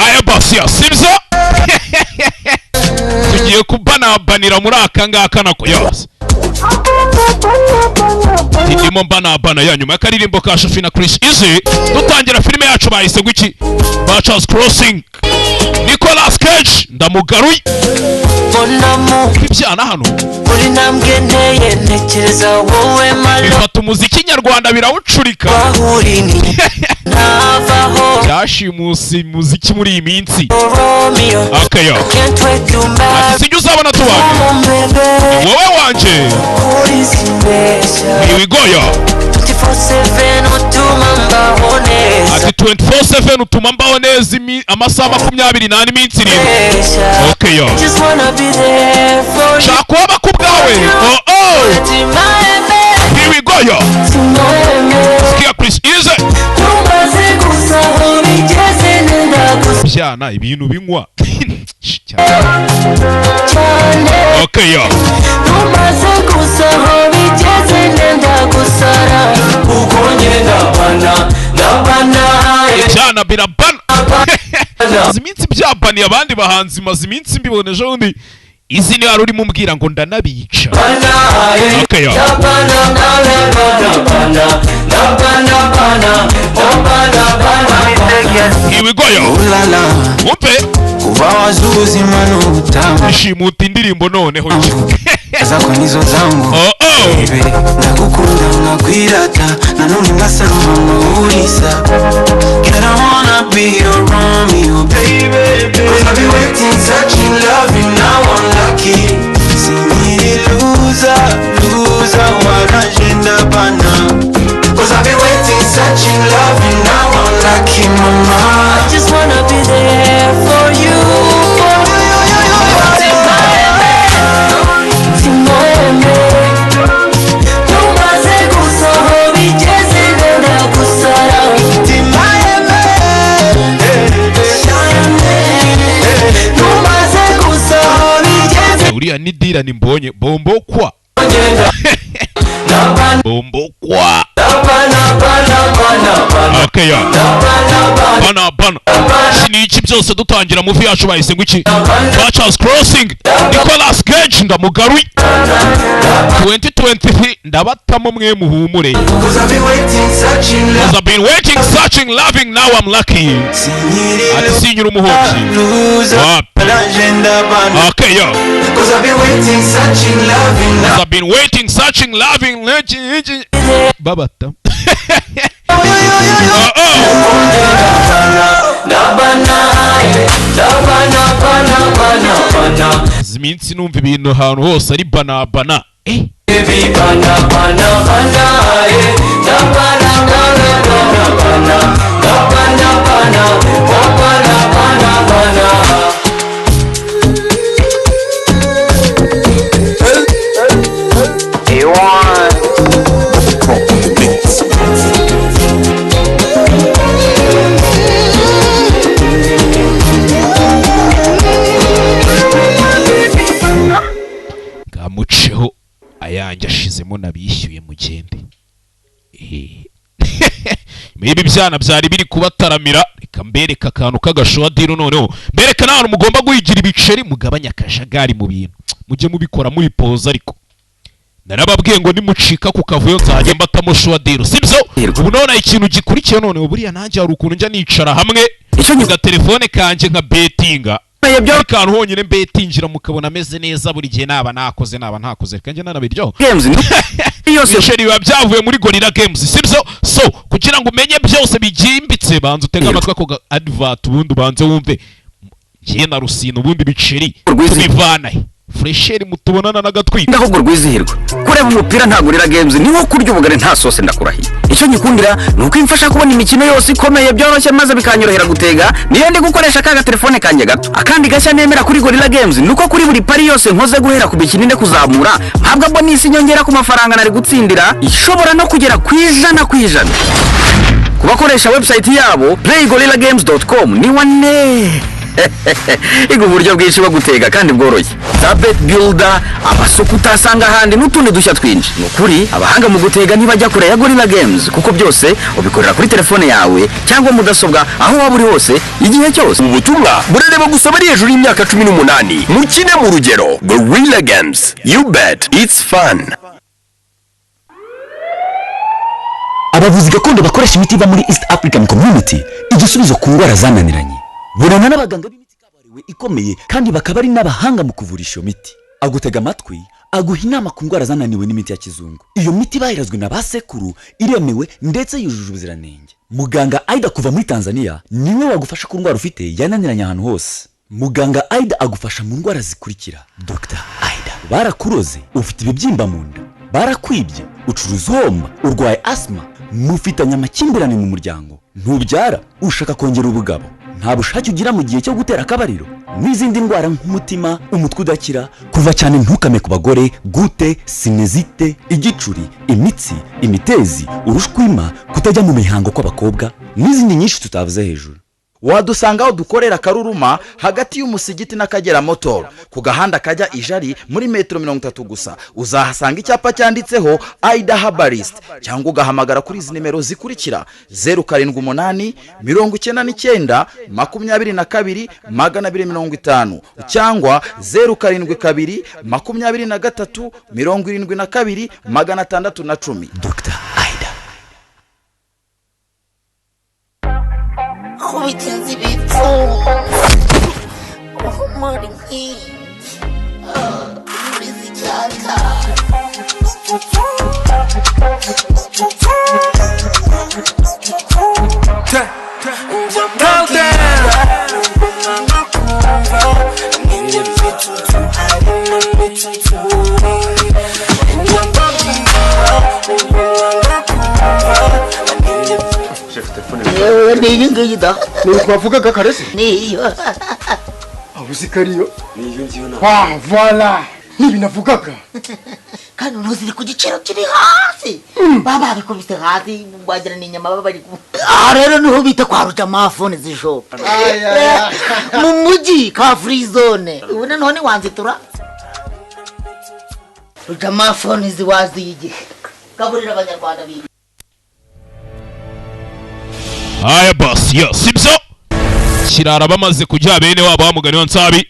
aya basiya sibyo tugiye kubanabanira muri aka ngaka nako yose ndimo mbana ya nyuma y'akaririmbo ka Shafi na Chris Easy dutangira filime yacu bahise gwiki Bachelor's Crossing Nicolas Cage ndamugaruye ibyana hano uri nambwe nteye ntekereza wowe malo bifata umuziki nyarwanda birawucurika byashimusi muziki muri iyi minsi akayo sinjye uzabona tubanye wowe wanje ibigoyo ati 24/7 utuma mbaho neza amasaha 24 iminsi irindwi okayo shaka waba ku bwawe ibigoyo sikia Chris Easy byana ibintu binywa okayo cyana birabana iminsi byabaniye abandi bahanzi maze iminsi mbiboneje undi izi ni ari urimo mbwira ngo ndanabica okayo ibigoyo wumve kuva wazuzi mano utamu ishimuta indirimbo noneho zako nizo zangu nakukunda nakwirata nanone ngasaruma muhurisa Can I wanna be your Romeo baby Cause I've been waiting searching loving now I'm lucky Siniri loser wanajenda bana Cause I've been waiting searching loving now I'm lucky mama I just wanna be there for you uriya ni dira ni mbonye bombo kwa okay bana siniki byose dutangira movie yacu bahise ngwiki Bachelor's Crossing Nicolas Cage ndamugaruye 2023 ndabatamo mwe muhumure Cause I've been waiting searching loving now I'm lucky ati sinyura umuhoki okay yo Cause I've been waiting searching loving now I've been waiting searching loving babata ziminsi numva ibintu ahantu hose ari bana gamuceho ayanjye ashizemo nabishyuye mugende Maybe byana byari biri kubataramira reka mbereka akantu kagashodiro noneho mbereka nahantu mugomba guhigira ibiceri mugabanya akajagari mu bintu mujye mubikora muri pause ariko narababwiye ngo nimucika ku kavuyo nzajye mbatamo shodiro sibyo ubu none ikintu gikurikiye none buriya nanjye hari ukuntu njya nicara hamwe ga telefone kanje nka betinga kantu honyine mbetingira mukabona ameze neza buri gihe naba ntakoze kanje nanabiryo games yose biba byavuye muri Gorilla Games sibyo so kugira ngo umenye byose bigimbitse banza utega amatwi ko advert ubundi banze wumve ngiye na rusino ubundi biceri tubivana fresheri mutubonana nagatwi ndahubwo rwizihirwa kureba umupira nta Gorilla Games ni nko kurya ubugare nta sose ndakurahiye icyo nyikundira nuko imfasha kubona imikino yose ikomeye byoroshye maze bikanyorohera gutega niyo ndi gukoresha kaga telefone kanje gato akandi gashya nemera kuri Gorilla Games nuko kuri buri pari yose nkoze guhera ku bikininde kuzamura habwa bonus inyongera ku mafaranga nari gutsindira ishobora no kugera ku 100% kubakoresha website yabo playgorillagames.com ni wane Igo uburyo bwinshi bwo gutega kandi bworoshye. Za bet builder, amasoko utasanga ahandi n'utundi dushya twinshi. Nukuri abahanga mu gutega ntibajya kure ya Gorilla Games kuko byose ubikorera kuri telefone yawe cyangwa mudasobwa aho waba uri hose igihe cyose. Ubutumwa burareba gusa bari hejuru y'imyaka 18 mukine mu rugero. Gorilla Games, you bet it's fun. Abavuzi gakondo bakoresha imiti iva muri East African Community igisubizo ku ndwara zananiranye. Burana n'abaganga b'imiti kabariwe ikomeye kandi bakaba ari n'abahanga mu kuvurisha iyo miti. Agutega amatwi, aguha inama ku ndwara zananiwe n'imiti ya kizungu. Iyo miti bahirazwe na basekuru iremewe ndetse yujuje ubuziranenge. Muganga Aida kuva muri Tanzania niwe wagufasha ku ndwara ufite yananiranye ahantu hose. Muganga Aida agufasha mu ndwara zikurikira. Dr. Aida barakuroze, ufite ibibyimba mu nda, barakwibye, ucuruza uhomba, urwaye asthma, mufitanye amakimbirane mu muryango, ntubyara, ushaka kongera ubugabo, nta bushake ugira mu gihe cyo gutera akabariro, n'izindi ndwara nk'umutima, umutwe udakira, kuva cyane ntukame ku bagore, gute, sinezite, igicuri, imitsi, imitezi, urushwima, kutajya mu mihango kw'abakobwa, n'izindi nyinshi tutavuze hejuru. Wadusanga aho dukorera Karuruma hagati y'umusigiti n'Akagera Motor ku gahanda kajya Ijari muri metero 30 gusa. Uzahasanga icyapa cyanditseho Aida Herbalist cyangwa ugahamagara kuri izi nimero zikurikira 078 99 22 250 cyangwa 072 23 72 610. Dr. Aida. Kubitenzi bitu umuri bizijaka Niyo ngida ni kwavugaga karese niyo abuzikariyo niyo nziyo na voilà nibi navugaga kandi ntuziri ku giciro kiri hasi baba bikubise hasi ngwagira n'inyama baba bari rero niho bita kwa ruja mafone zishop mu muji ka free zone ubona none wanzitura ruja mafone ziwazi yige kaburira abanyarwanda bibi. Aya boss, yo, sibyo kirara bamaze kujya bene wabo bamugani wa Nsabi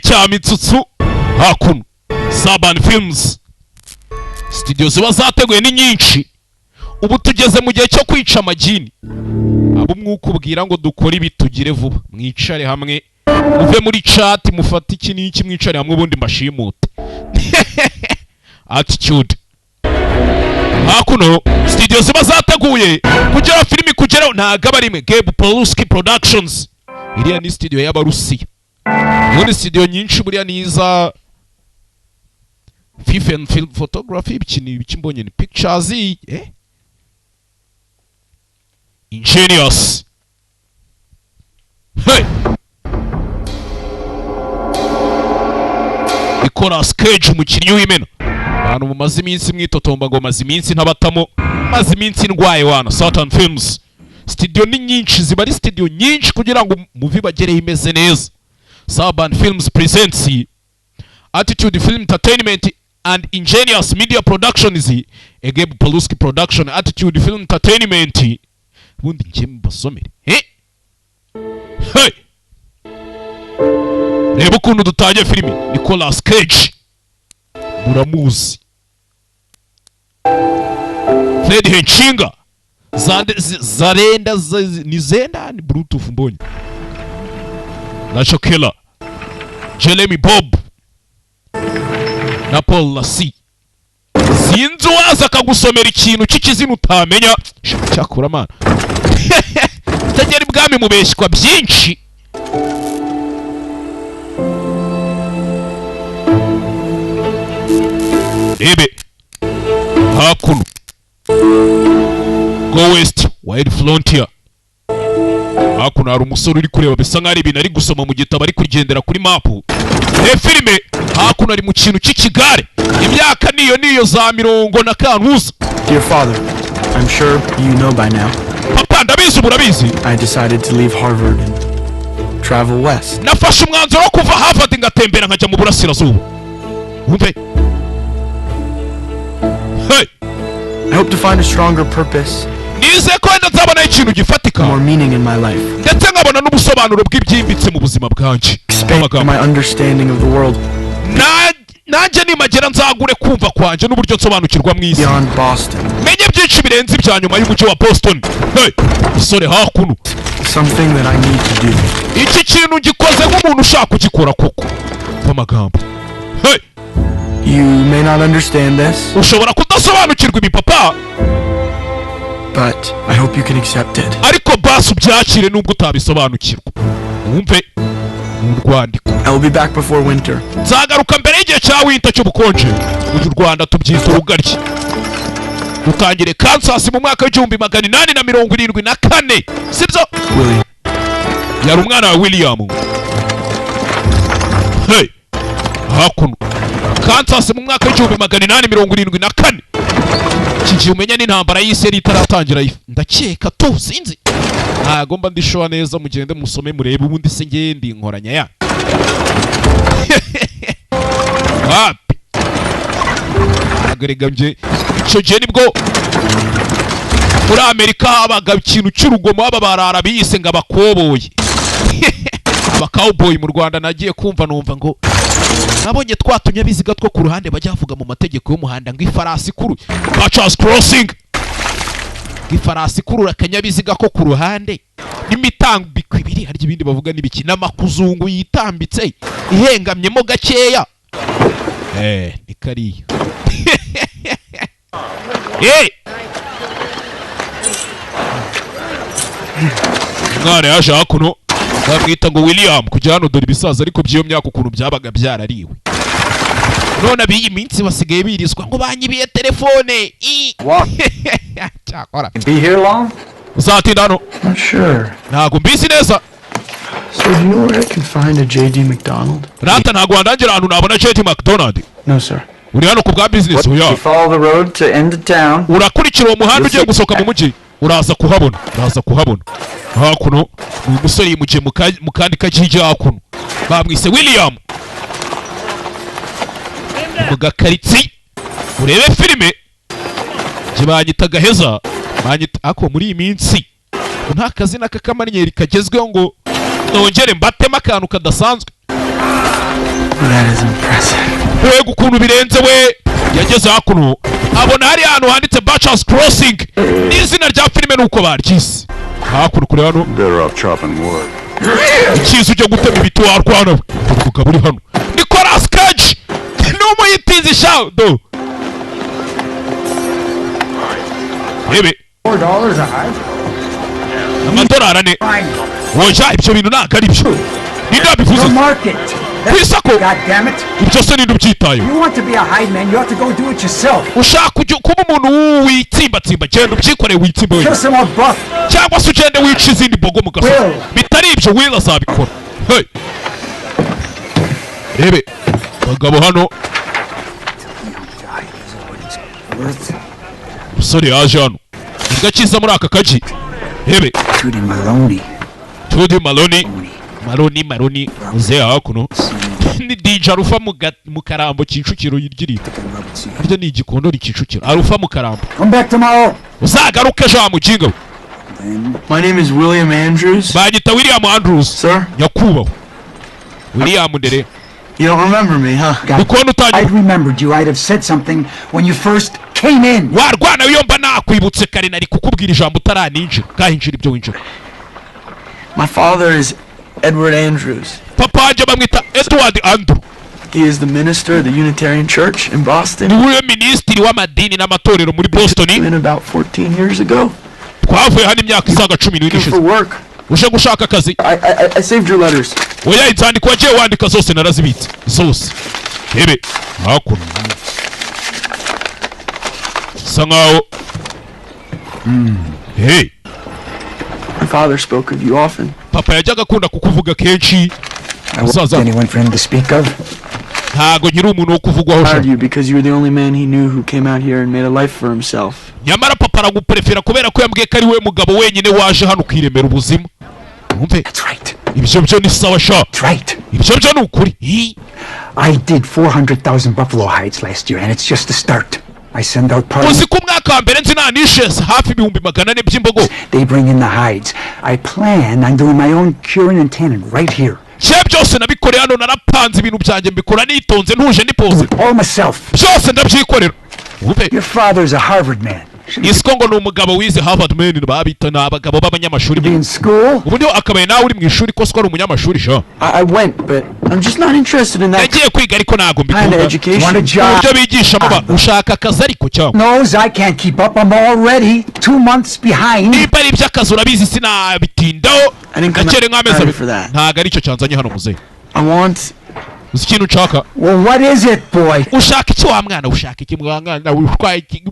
cya mitsutsu hakuno AgasobanuyeFilms studio ziba zateguye ni nyinshi. Ubu tugeze mu gihe cyo kwica amagini. Abo mwukubwira ngo dukora ibi tugire vuba, mwicare hamwe muve muri chat mufate iki n'iki mwicare hamwe ubundi mbashimute. Attitude hakuno studio ziba zateguye kugira filimi kugeraho ntago barimwe. Agasobanuye Productions iriya ni studio y'Abarusiya. Muri studio nyinshi buriya niza film photography bikimbonye ni pictures ingenious. Hey, ikora sketch umukinnyi w'imena abantu mumaze iminsi mwitotomba ngo maze iminsi ntabatamo maze iminsi ndwaye wana. Certain Films studio ni nyinshi ziba ari studio nyinshi kugira ngo movie bagere imeze neza. AgasobanuyeFilms presents Attitude Film Entertainment and Ingenious Media Productions. Agasobanuye Production, Attitude Film Entertainment. Bundi nje mbasomere hey reba ukuntu dutangiye filimi. Nicolas Cage muramuzi, Fred Henshinga, Zarenda ni Zenda ni Bluetooth mbonye, Nacho Killer, Jeremy Bob na Paul Lassie. Sinzi waza akagusomera ikintu cy'ikizina utamenya cyakura mana. Tagera ibwami mubeshywa byinshi. Ebe hakuno Go West Wild Frontier. Hakuno hari umusore uri kureba bisa nk'ari ibintu ari gusoma mu gitabo ari kugendera kuri mapu. Filime hakuno ari mu kintu cy'ikigare. Imyaka niyo za 50 Dear father, I'm sure you know by now. Papa ndabizi murabizi. I decided to leave Harvard and travel west. nafashe umwanzuro wo kuva Harvard ngatembera nkajya mu burasirazuba. Wumve. Hey. I hope to find a stronger purpose. Nize ko wenda nzabona ikintu gifatika. More meaning in my life. Ndetse nkabona n'ubusobanuro bw'ibyimbitse mu buzima bwanjye. Expand my understanding of the world. Nanjye nimagera nzagure kumva kwanje n'uburyo nsobanukirwa mu isi. Beyond Boston. Menye byinshi birenze ibya nyuma y'umujyi wa Boston. Hey, isore hakuno. Something that I need to do. Iki kintu gikoze nk'umuntu ushaka kugikora koko. Amagambo. Hey. You may not understand this. Ushobora kudasobanukirwa ibi papa. But I hope you can accept it. Ariko basi ubyakire nubwo utabisobanukirwa. Wumve urwandiko. I will be back before winter. Nzagaruka mbere y'igihe cya winter cy'ubukonje. Mu Rwanda tubyita urugaryi. Dutangire Kansas mu mwaka w'1874. Sibyo? William. Yari umwana wa William. Hey. Hakuno. Kansas mu mwaka w'1874. Kiki umenya n'intambara y'isi yari itaratangira ndakeka to sinzi. Ntago mba ndishoa neza mugende musome murebe ubundi se ngende inkoranya ya. Wapi. Agarega nje ico je nibwo muri Amerika habaga ikintu cy'urugomo aba barara biyise ngo abakoboyi. Abacowboy mu Rwanda nagiye kumva numva ngo nabonye twatumye biziga two ku ruhande bajya bavuga mu mategeko y'umuhanda ngo ifarasi kuru Butchers Crossing. Ifarasi kurura akanyabiziga ko ku ruhande n'imitambiko ibiri hari ibindi bavuga n'ibiki n'amakuzungu yitambitse ihengamyemo gakeya. Ni kariya. Mwana yaje hakuno bamwita ngo William kujya hano dore ibisaza ariko by'iyo myaka ukuntu byabaga byarariwe. None abiyi minsi basigaye birizwa ngo banyibiye telefone. Be here long? Uzatinda hano? Not sure. Ntago mbizi neza. So do you know where I can find a JD McDonald? Rata ntago wandangira ahantu nabona JD McDonald. No sir. Uri hano ku bwa business oya. You follow the road to end of town. Urakurikira uwo muhanda ugiye gusoka mu mujyi. Uraza kuhabona. Hakuno ni umusore yimukiye mu kandi kajiji hakuno. Bamwise William. Mu gakaritsi urebe filime kibanyita gaheza banyita ako muri iyi minsi nta kazina k'akamanyeri kagezweho ngo nongere mbatema akantu kadasanzwe. That is impressive. Wego ukuntu birenze we yageze hakuno abona hari ahantu handitse Butchers Crossing n'izina rya filime nuko baryise hakuno kuri hano. Better off chopping wood. Ikizu cyo gutema ibiti warwana uvuga buri hano Nicolas Cage n'umuyitizi shado. Ebe $4 a hive? amadolari ane. Woja ibyo bintu ntabwo ari byo. Ninde wabivuze? Kwisako. Ibyo se ninde ubyitayo? Ushaka kuba umuntu witsimbatsimba genda ubyikore witsimba wenyine. Cyangwa se ugende wica izindi bogo mu gasozi. Bitari ibyo Will azabikora. Hey. Ebe bagabo hano. Musore yaje hano. Igakiza muri aka kaji. Ebe Tudi Maloni uze hakuno. Ni DJ Arufa mu Karambo Kicukiro yirgirita. Harya ni igikondo Kicukiro. Arufa mu Karambo. Come back tomorrow. Uzagaruke ejo mujinga. My name is William Andrews. Banyita William Andrews. Sir? Nyakubaho. William ndere. You don't remember me, huh? I'd remembered you. I'd have said something when you first came in. Warwana iyo mba nakwibutse kare nari kukubwira ijambo utaraninjira. Kahinjira ibyo winjira. My father is Edward Andrews. Papa anje bamwita Edward Andrew. He is the minister of the Unitarian Church in Boston. Niwe ministiri w'amadini n'amatorero muri Boston. In about 14 years ago. Twavuye hano imyaka isaga 10 for work. Uje gushaka akazi. I saved your letters. Oya inzandiko wagiye wandika zose narazibitse. Zose. Ebe hakuno. Sangaho. Hey. My father spoke of you often. Papa yajyaga akunda kukuvuga kenshi. Anyone for him to speak of? Ntago nyiri umuntu wo kuvugwaho sha. You because you were the only man he knew who came out here and made a life for himself. Nyamara papa araguprefera kubera ko yambwiye ko ari we mugabo wenyine waje hano kwiremera ubuzima. Umve. That's right. ibyo byo ni sawa sha. That's right. Ibyo byo ni ukuri. I did 400,000 buffalo hides last year, and it's just the start. I send out parties. Uzi ko umwaka wa mbere nzi nanishe hafi 400 by'imbogo. They bring in the hides. I plan on doing my own curing and tanning right here. Cye byose nabikoreye hano, narapanze ibintu byanjye mbikora nitonze ntuje nipoze. All myself. Byose ndabyikorera. Your father's a Harvard man. Isiko ngo ni umugabo wize Harvard man, babita n'abagabo b'abanyamashuri. In school? Ubu ndio akabaye nawe uri mu ishuri ko ari umunyamashuri sha. I went, but I'm just not interested in that. Yagiye kwiga ariko ntago kind of mbikunda. education. Want a job? Ibyo bigisha muba ushaka akazi ariko cyangwa. Knows I can't keep up. I'm already 2 months behind. Niba ari iby'akazi urabizi sinabitindaho. I didn't come Gakere nk'amezi out for that. ntago aricyo cyanzanye hano muzehe. I want. Uzi ikintu nshaka? Well, what is it, boy? Ushaka iki wa mwana? Ushaka iki mwana?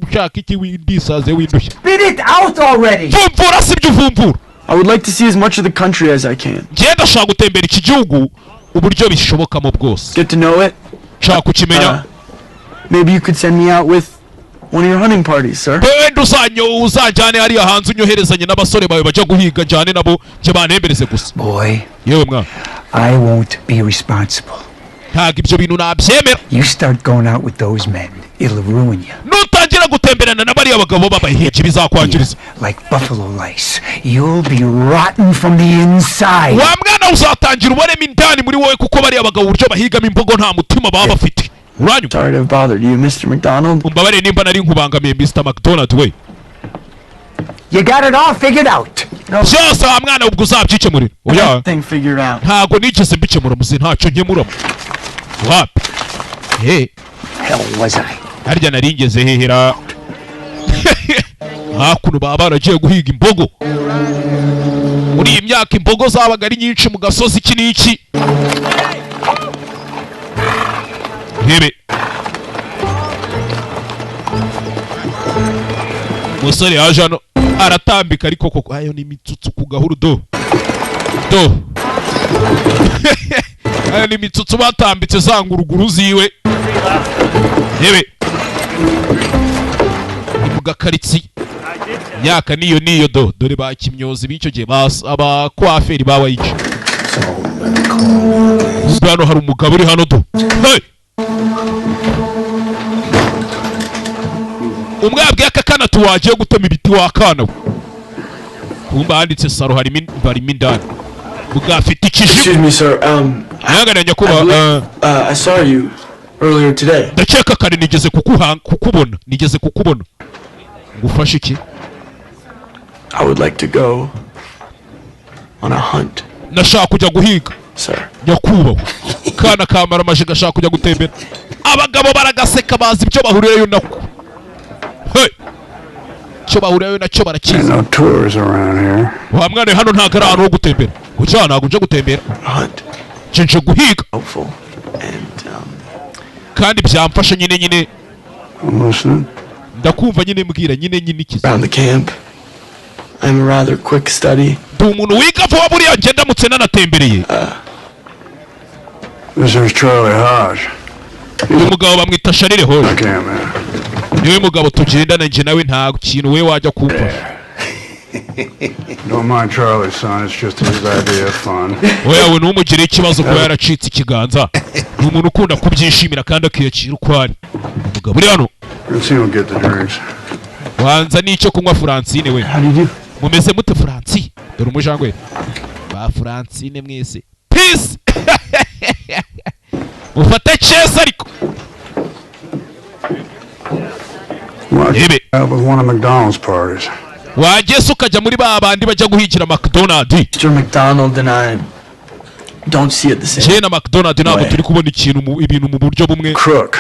Ushaka iki windisaze windushya? Spit it out already. Vumbura sibyo uvumbura. I would like to see as much of the country as I can. Ngenda shaka gutembera iki gihugu uburyo bishobokamo bwose. Get to know it. Shaka kukimenya. Maybe you could send me out with one of your hunting parties, sir. Wenda uzajyane hariya hanze unyoherezanye n'abasore bawe bajya guhiga njyane nabo nje banembereze gusa. Boy, yewe mwana. I won't be responsible. Ntabwo ibyo bintu nabyemera. You start going out with those men, it'll ruin you. Nutangira gutemberana n'abariya bagabo b'abahigi bizakwangiriza. Like buffalo lice, you'll be rotten from the inside. Wa mwana uzatangira uboremo indani muri wowe kuko bariya bagabo uburyo bahigamo imbogo nta mutima baba bafite. Uranyuma. Sorry to have bothered you, Mr. McDonald. Umbabare nimba nari nkubangamiye Mr. McDonald we. You got it all figured out. Byose wa mwana ubwo uzabyikemurira. Oya. Thing figured out. Ntago nigeze mbikemura muzi ntacyo nkemuramo. Wapi? Hell was I? Harya naringeze hehera. Hakuno baba baragiye guhiga imbogo. Muri iyi myaka imbogo zabaga ari nyinshi mu gasozi iki n'iki. Hebe. Musore yaje hano aratambika ariko koko ayo ni mitsutsu ku gahuru do. Ayo ni mitsutsu batambitse zanguruguru ziwe. Hebe. Ivuga karitsi. Myaka niyo do. Dore ba kimyozi b'icyo gihe aba coiffeur bawayice. Hano hari umugabo uri hano do. Hey! Umwabwe akakana tuwagiye gutema ibiti wakana. Kumba handitse saro harimo indani. Mugafite ikijigo. Excuse me, sir. I saw you earlier today. Ndakeka kare nigeze kukubona. Ngufashe iki? I would like to go on a hunt. Nashaka kujya guhiga. Sir. Nyakubaho. Kana kamara amajiga ashaka kujya gutembera. Abagabo baragaseka bazi ibyo bahuriyeyo nako. Hey! Cyo bahuriyeyo nacyo barakiza. No tours around here. Wa mwana hano nta gara ahantu ho gutembera. Ujya ntago uje gutembera. Hunt. Nje guhiga. Helpful. And kandi byamfasha nyine. Listen. Ndakumva nyine mbwira nyine ikizi. Around the camp. I'm a rather quick study. Umuntu wiga vuba buriya ngenda mutse nanatembereye. This is Charlie Hodge. Uyu mugabo bamwita Sharire Hodge. Okay, man. Niwe mugabo tugendana nje nawe nta kintu we wajya kumfasha. Don't mind Charlie, son. It's just his idea of fun. Oya we numugire ikibazo ko yaracitse ikiganza. Ni umuntu ukunda kubyishimira kandi akiyakira uko ari. Mugabo uri hano. Let's see who'll get the drinks. Wanza n'icyo kunywa Francine we. How did you? Mumeze mute Francine? Dore umujangwe. Ba Francine mwese. Peace. Ufate chesa ariko. That was one of McDonald's parties. Wagese ukajya muri ba bandi bajya guhigira McDonald. Mr. McDonald and I don't see it the same. Je na McDonald nabo turi kubona ibintu mu buryo bumwe. Crook.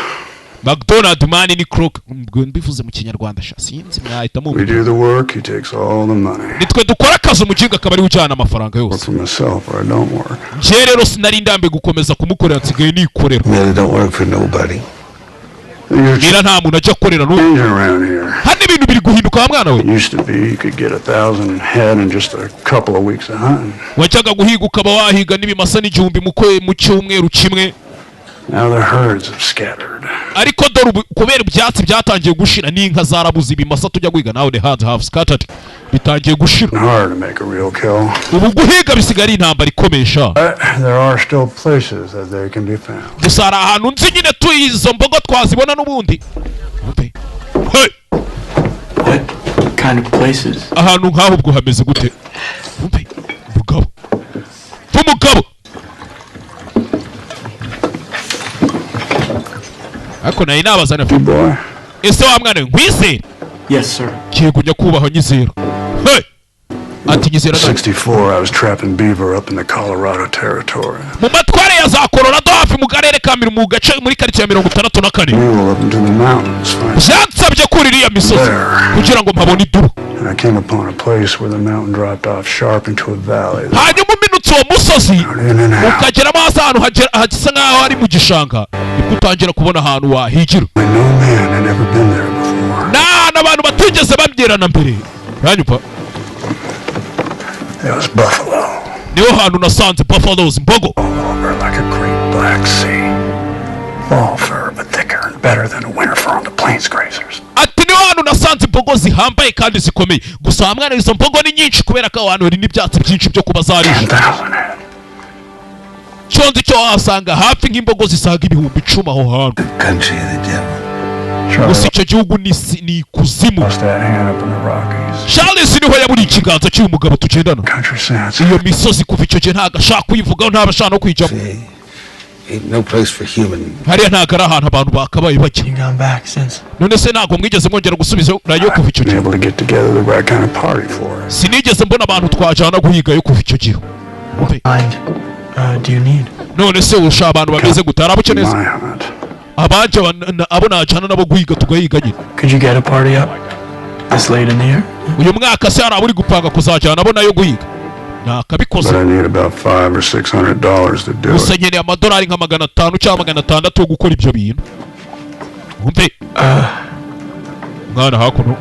McDonald man ni crook. Mbivuze mu kinyarwanda sha sinzi mwahita mu. We do the work, he takes all the money. Nitwe dukora akazi umuginga akaba ari ujyana amafaranga yose. For myself, I don't work. Je rero sinari ndambe gukomeza kumukorera nsigaye nikorera. I don't work for nobody. Mira nta muntu ajya korera no. Hano ibintu biri guhinduka mwana we. Used to be you could get 1,000 head in just a couple of weeks of hunting. Wajyaga guhiga ukaba wahiga n'ibimasa n'igihumbi mu cyumweru kimwe. Now the herds have scattered. ariko dore kubera ibyatsi byatangiye gushira n'inka zarabuze ibimasa tujya guhiga nawe the herds have scattered bitangiye gushira. Hard to make a real kill. Ubu guhiga bisigara intambara ikomesha. There are still places that they can be found. Gusa hari ahantu nzi nyine tuyizo mbogo twazibona n'ubundi. Hey! What kind of places? Ahantu nk'aho ubwo hameze gute? Mugabo. Mugabo. Ako nayi nabazana boy. Ese wa mwana nkwizera? Yes, sir. Kigo nyakubaho nyizera. Hey! Ati nyizera. 64 I was trapping beaver up in the Colorado territory. Mu matware ya za Colorado hafi mu karere ka mu gace muri quartier ya 64. We up into the mountains. Byansabye kurira iya misozi kugira ngo mpabone iduru. I came upon a place where the mountain dropped off sharp into a valley. Hanyuma minutse uwo musozi ukageramo ahantu hagisa nk'aho ari mu gishanga nibwo utangira kubona ahantu wahigira. N'abantu batigeze babyerana mbere. Uranyumva? It was buffalo. Niho hantu nasanze buffaloes imbogo. Like a great black sea. Fall fur, but thicker and better than a winter fur on the plains grazers. Ati niho hantu nasanze imbogo zihambaye kandi zikomeye. Gusa hamwe izo mbogo ni nyinshi kubera ko ahantu hari n'ibyatsi byinshi byo kuba zarisha. Cyonzi cyo wasanga hafi nk'imbogo zisaga 10,000 aho hantu. Gusa icyo gihugu ni kuzimu. Charles niho yaburi ikiganza cy'uyu mugabo tugendana. Iyo misozi kuva icyo gihe ntago ashaka kuyivugaho ntabashaka no kwijamo. No place for human. Hariya ntago ari ahantu abantu bakabaye bajya. None se ntago mwigeze mwongera gusubiza nayo kuva icyo gihe. Sinigeze mbona abantu twajana guhiga yo kuva icyo gihe. Do you need? None se urusha abantu bameze gutara abo cyoneza. Abaje abo najana nabo guhiga tugahiga nyine. Could you get a party up this late in the year? Uyu mwaka se araburi gupanga kuzajana abo nayo guhiga. Nakabikoze. But I need about $500 or $600 to do it. Usenyene amadolari nka 500 cyangwa 600 yo gukora ibyo bintu. Umve. Mwana hakuno.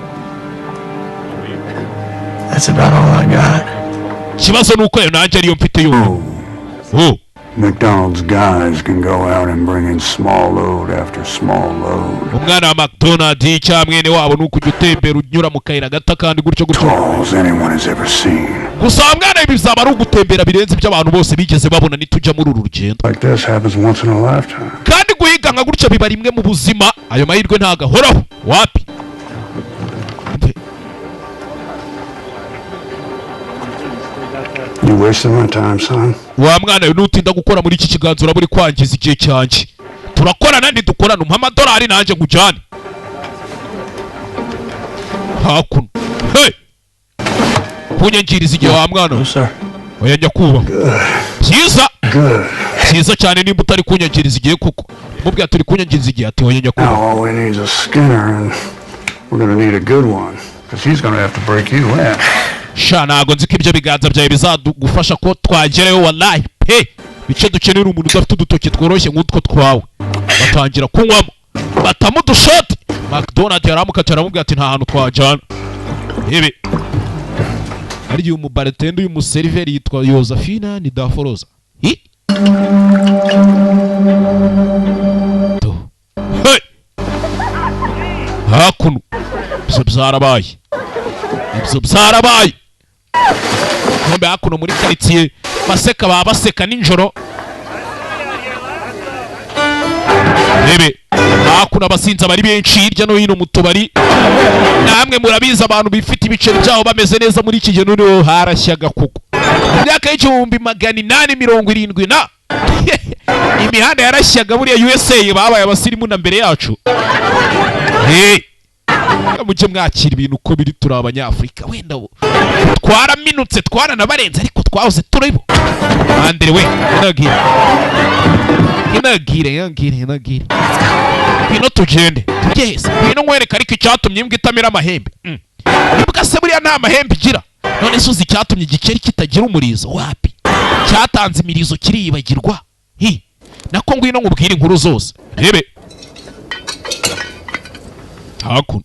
That's about all I got. Kibazo nuko yo nanjye ariyo mfite yo. McDonald's guys can go out and bring in small load after small load. Umwana wa McDonald's cyamwene wabo nuko ujutembera unyura mu kayira gata kandi gutyo gutyo. All anyone has ever seen. Gusa mwana ibizaba ari ugutembera birenze by'abantu bose bigeze babona nitujya muri uru rugendo. Like this happens once in a lifetime. Kandi guhiga nka gutyo biba rimwe mu buzima, ayo mahirwe ntagahoraho. Wapi? You wasting my time, son. Wa mwana nutinda gukora muri iki kiganza uraburi kwangiza igihe cyanjye. Turakora nandi dukorana umpa amadolari nanjye ngujane. Hakuno. Hey! Kunyangiriza igihe wa mwana. Sir. Oya nyakuba. Byiza. Byiza cyane nimba utari kunyangiriza igihe kuko. Mubwiye turi kunyangiriza igihe ati oya nyakuba. Now all we need is a skinner and we're going to need a good one because he's going to have to break you in. Sha nago nzi ko ibyo biganza byawe bizadugufasha ko twagerayo wallahi pe bice dukenera umuntu udafite udutoki tworoshye nk'utwo twawe batangira kunywamo batamu dushoti McDonald's yaramukatira aramubwira ati nta hantu twajana ebe ari uyu mubartender uyu museriveri yitwa Josephine ni Daforoza hi to hey hakuno ibyo byarabaye Ngombe hakuno muri quartier baseka babaseka ninjoro Bebe hakuno abasinza bari benshi hirya no hino mu tubari namwe murabiza abantu bifite ibiceri byabo bameze neza muri iki gihe none harashyaga kuko myaka y'870 imihanda yarashyaga buriya USA babaye abasirimu na mbere yacu mujye mwakira ibintu uko biri turi abanyafrika wenda twaraminutse twaranabarenze ariko twahoze turibo Andre we inagire bino tugende tugeze bino nkwereka ariko icyatumye imbwa itamira amahembe imbwa se buriya nta mahembe igira none se uzi icyatumye igikeri kitagira umurizo wapi cyatanze imirizo kiriyibagirwa nako ngwino nkubwire inkuru zose rebe hakuno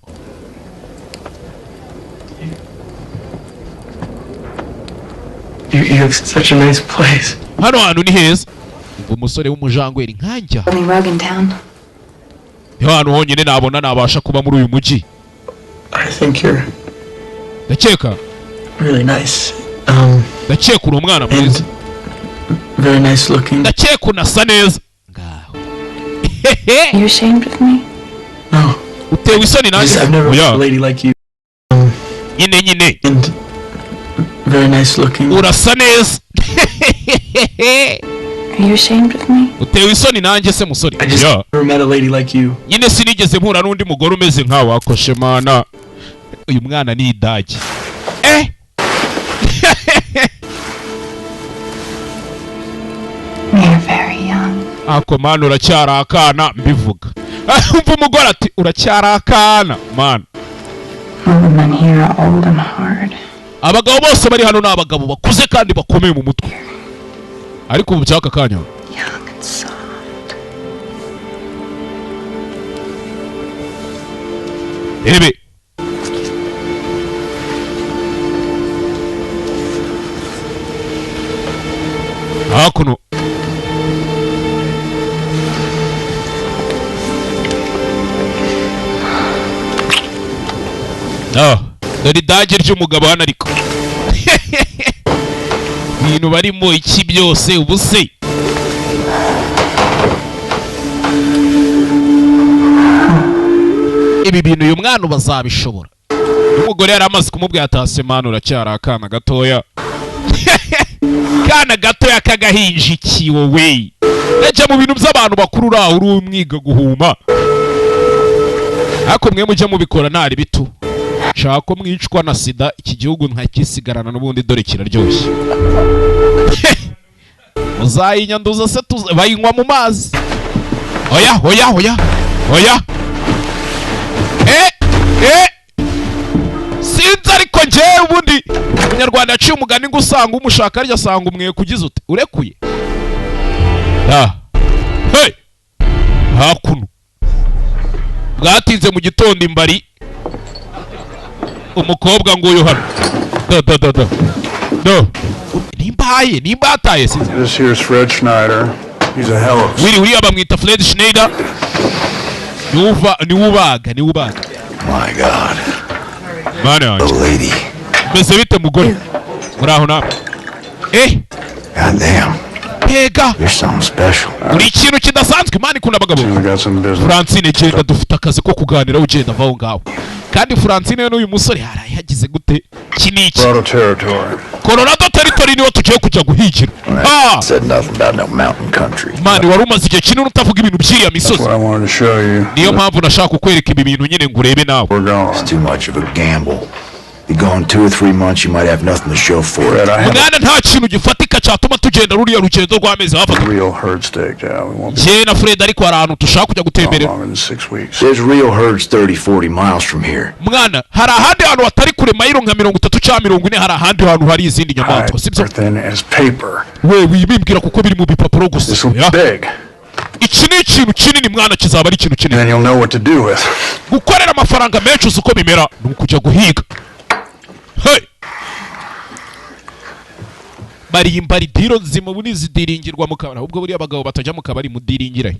You have such a nice place. Hano hantu ni heza. ngo umusore w'umujangweri nkajya Only rug in town. hano honyine nabona nabasha kuba muri uyu mujyi. I think you're ndakeka really nice. ndakeka uri umwana mwiza. Very nice looking. ndakeka unasa neza. Are you ashamed of me? No. utewe isoni nanjye. I've never met a lady like you. nyine And very nice looking. urasa neza. Are you ashamed of me? utewe isoni nanjye se musore. I just never met a lady like you. nyine sinigeze mpura n'undi mugore umeze nkawe wakoshe mana. uyu mwana ni idagi. You're very young. ako mana uracyari akana mbivuga. umva umugore ati uracyari akana mana. Women here are old and hard. abagabo bose bari hano ni abagabo bakuze kandi bakomeye mu mutwe. ariko ubu cyaka kanya Young and soft. ebe hakuno dore idage ry'umugabo hano ariko ibintu barimo iki byose ubuse. ibi bintu uyu mwana bazabishobora. umugore yari amaze kumubwira atase mana uracyari akana gatoya. kana gatoya kagahinja iki wowe. najya mu bintu by'abantu bakuru uraho uri umwiga guhuma. ariko mwe mujya mubikora ntari bito. nshaka ko mwicwa na sida iki gihugu nkakisigarana n'ubundi dore kiraryoshye. muzayinyanduza se bayinywa mu mazi. oya sinzi ariko njyewe ubundi umunyarwanda yaciye umugani ngo usanga umushaka arya asanga umwe kugize ute urekuye. hakuno bwatinze mu gitondo imbari umukobwa nguyu hano nimba hataye sinzi. This here's Fred Schneider. He's a hell of a... uriya bamwita Fred Schneider. niwe ubaga. My God. Mana The lady. mbese bite mugore muraho nawe. God damn. Ega You're something special. uri ikintu kidasanzwe imana ikunda abagabo. We got some business. Francine genda dufite akazi ko kuganira ugenda avaho ngaho. kandi Francine n'uyu musore haraye hagize gute kiniki. Colorado territory niwo tugiye kujya guhigira. Said nothing about no mountain country. Mani wari umaze igihe kinini utavuga ibintu by'iya misozi. What I wanted to show you. niyo mpamvu nashaka kukwereka ibi bintu nyine ngo urebe nawe. It's too much of a gamble. You go in 2 or 3 months, you might have nothing to show for it. mwana nta kintu gifatika cyatuma tugenda ruriya rugendo rw'amezi hafi. Real herd steak, yeah. We won't Jye na Fred ariko hari ahantu dushaka kujya gutemberera. longer than 6 weeks. There's real herds 30-40 miles from here. mwana hari ahandi hantu hatari kure mayiro nka 30 cyangwa 40 hari ahandi hantu hari izindi nyamaswa sibyo. Thin as paper. we wibimbwira kuko biri mu bipapuro gusa. This will be big. iki ni ikintu kinini mwana kizaba ari ikintu kinini. Then you'll know what to do with. gukorera amafaranga menshi uzi uko bimera ni ukujya guhiga. bari diro nzima ubu nizidiringirwa mu kabari ahubwo buriya abagabo batajya mu kabari mudiringirahe.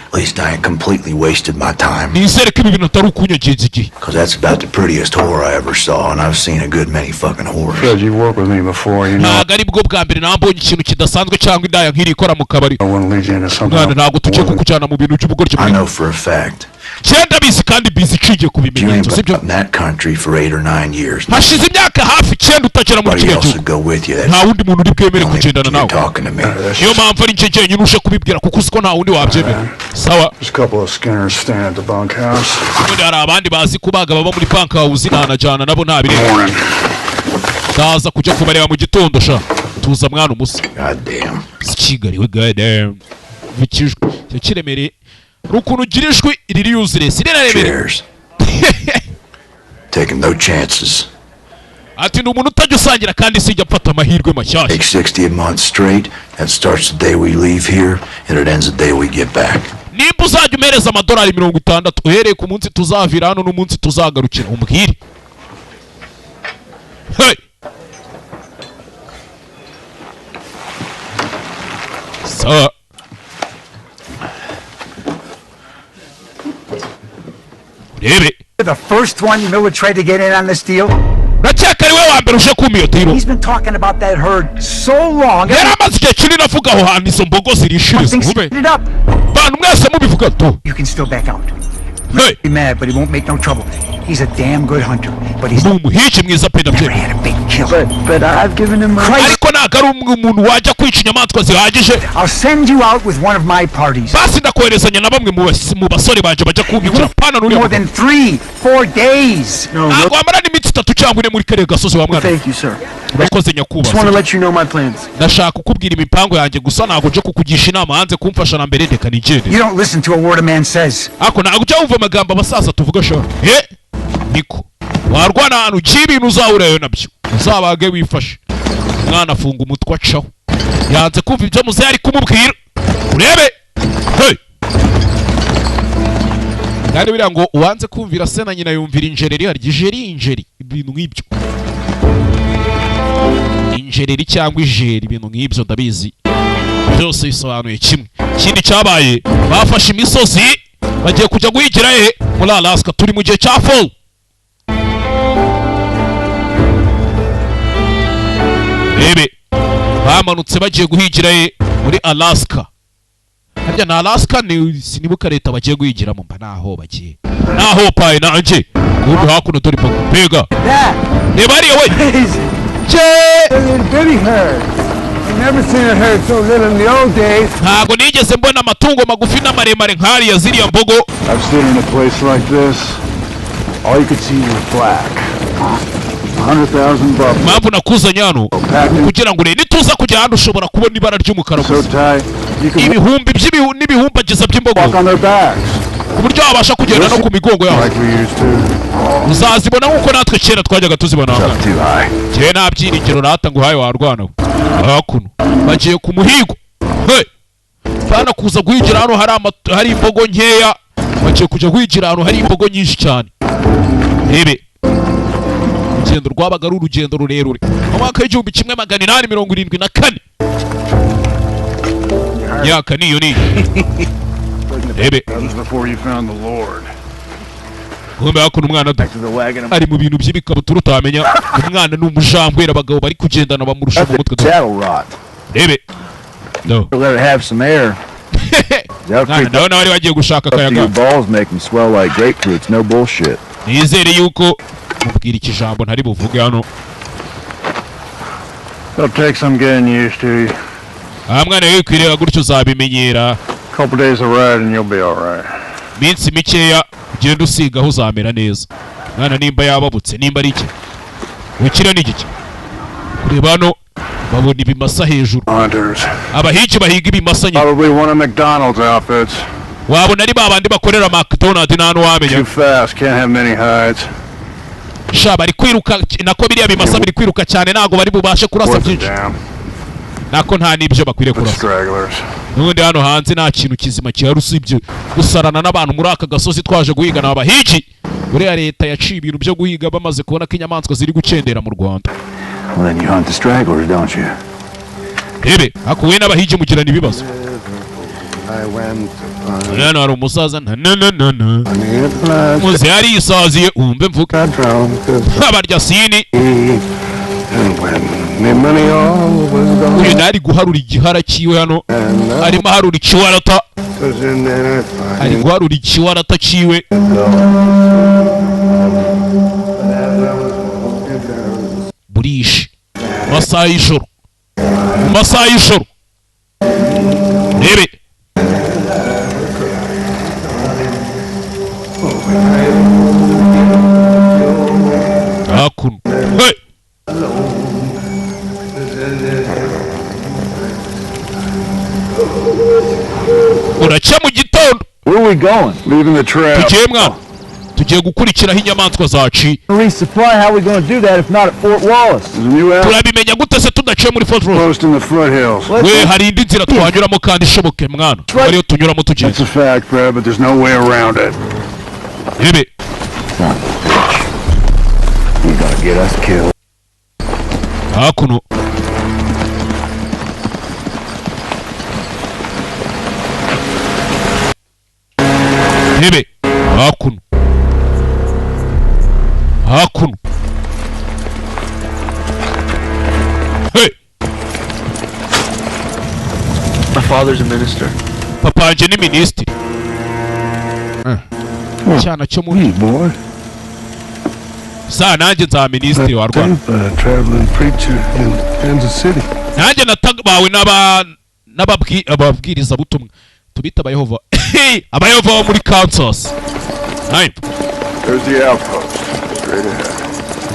At least I ain't completely wasted my time. nizere ko ibi bintu atari ukunyegeza igihe. Because that's about the prettiest whore I ever saw, and I've seen a good many fucking whores. Fred, you've worked with me before, you know. ntabwo ari bwo bwa mbere nambonye ikintu kidasanzwe cyangwa indaya nk'iri ikora mu kabari. I wouldn't lead you into something. mwana ntabwo tugiye kukujyana mu bintu by'ubugoryi. I know for a fact. cyenda bizi kandi bizi iciye ku You ain't bimenyetso been sibyo. in that country for 8 or 9 years. hashize imyaka hafi 9 utagera muri Nobody kiriya else gihugu. would go with you. nta wundi muntu uri bwemere kugendana nawe. Talking to me. niyo mpamvu ari njye njyenyine uje kubibwira kuko uzi ko nta wundi wabyemera. sawa. There's a couple of Skinners staying at the bunkhouse. ubundi hari abandi bazi kubaga baba muri bunkhouse ntanajyana nabo nta bireba. ndaza kujya kubareba mu gitondo sha tuza mwana umusa. God damn. sikigariwe god damn. vikijwe cyo kiremereye rukuntu ugira ijwi riri useless riraremereye. Cheers. Taking no chances. ati ni umuntu utajya usangira kandi sijya mfata amahirwe mashyashya. Take 60 a month straight. That starts the day we leave here, and it ends the day we get back. nimba uzajya umereza amadolari 60 uhereye ku munsi tuzavira hano n'umunsi tuzagarukira umbwire. sawa the first one you know would try to get in on this deal? Rakeka ariwe wa mbere uje kumiyo tiro. He's been talking about that herd so long. Yaramaze igihe kinini avuga aho hantu izo mbogo zirishiriza. Bantu mwese mubivuga to. You can still back out. He'll be mad, but he won't make no trouble. He's a damn good hunter, but he's never had a big kill. But I've given him my... Ariko ntago ari umuntu wajya kwica inyamaswa zihagije. I'll send you out with one of my parties. Basi ndakoherezanya na bamwe mu basore banje bajya kubica pana n'uriya. More than 3-4 days. Ntabwo amara n'iminsi 3 cyangwa 4 muri kare gasozi wa mwana. Thank you, sir. Urakoze nyakubahwa. Just want to let you know my plans. Ndashaka kukubwira imipango yanjye gusa ntago nje kukugisha inama hanze kumfasha na mbere ndeka nigende. You don't listen to a word a man says. Ako ntago ujya wumva amagambo abasaza tuvuga sho. Niko warwana ahantu cy'ibintu uzahurayo nabyo uzabage wifashe mwana afunga umutwe acaho yanze kumva ibyo muze ari kumubwira urebe kandi bira ngo uwanze kumvira se na nyina yumvira injereri harya injeri ibintu nk'ibyo injereri cyangwa ijeri ibintu nk'ibyo ndabizi byose bisobanuye kimwe. Ikindi cyabaye bafashe imisozi bagiye kujya guhigira muri Alaska. Turi mu gihe cya fall. Rebe bamanutse bagiye guhigira muri Alaska. Harya na Alaska ni sinibuka leta bagiye guhigiramo mba naho bagiye naho paye nanje kuko hakuno turi pega reba ari we Baby herd. I've never seen a herd so little in the old days. Ntago nigeze mbona amatungo magufi n'amaremare nk'ari ya ziriya mbogo. I've stood in a place like this. All you could see was black. 100,000 bucks. Mpamvu nakuzanye hano kugira ngo nituza kujya hano ushobora kubona ibara ry'umukara gusa. Ibihumbi n'ibihumbagiza by'imbogo. Ku buryo wabasha kugenda no ku migongo yaho. Uzazibona nk'uko natwe kera twajyaga tuzibona hano. Kera nta byiringiro rata ngo uhaye warwana. Hakuno bagiye ku muhigo. Bana kuza guhigira hano hari imbogo nkeya. Bagiye kujya guhigira hano hari imbogo nyinshi cyane. Rebe urugendo rwabaga ari urugendo rurerure mu mwaka w'1874 myaka niyo ni rebe kumbe hakuno umwana ari mu bintu by'ibikabutura utamenya. Umwana ni umujambwera abagabo bari kugendana bamurusha mu mutwe. Rebe nawe wari wagiye gushaka akayaga. Nizere yuko mubwira ikijambo ntari buvuge hano. It'll take some getting used to. Mwana wewe kwireba gutyo uzabimenyera. Couple days of ride and you'll be all right. Minsi mikeya ugenda usigaho uzamera neza. Mwana nimba yababutse nimba ari iki wikira n'igiki kureba hano babona ibimasa hejuru. Abahigi bahiga ibimasa nyine. Probably one of McDonald's outfits. Wabona ari babandi bakorera McDonald's nano wamenya. Too fast, can't have many hides. Sha bari kwiruka nako biriya bimasa biri kwiruka cyane nago bari bubashe kurasa byinshi. Nako nta nibyo bakwiriye kurasa. Nundi hano hanze nta kintu kizima kihari usibye gusarana n'abantu muri aka gasozi twaje guhigana abahigi. Buriya leta yaciye ibintu byo guhiga bamaze kubona ko inyamaswa ziri gucendera mu Rwanda. Well, then you hunt the stragglers, don't you? Rebe akuwe n'abahigi mugirana ibibazo. Hano hari umusaza muze yari yisaziye umve mvuga abarya sini uyu nari guharura igihara cyiwe hano arimo harura ikiwarata ari guharura ikiwarata cyiwe. Burishe masaha y'ijoro mu masaha y'ijoro. Rebe hakuno uracya mu gitondo. Where are we going? Leaving the trail. Tugiye mwana tugiye gukurikiraho inyamaswa zaci. Resupply, how we going to do that if not at Fort Wallace? Turabimenya gute se tudaciye muri Fort Wallace? Close in the foothills. We hari indi nzira twanyuramo kandi ishoboke mwana ariyo tunyuramo tugenda. That's a fact, Brad, but there's no way around it. Rebe You gotta get us killed. hakuno Rebe hakuno hakuno. Hey, My father's a minister. papa wanjye ni minisitiri. Cyana cyo mu boy. Sa nanjye nza minisitiri wa Rwanda. Traveling preacher in Kansas City. Nanjye natagabawe n'ababwiriza butumwa tubita abayehova. Abayehova bo muri Kansas. Hai. There's the outpost. Straight ahead.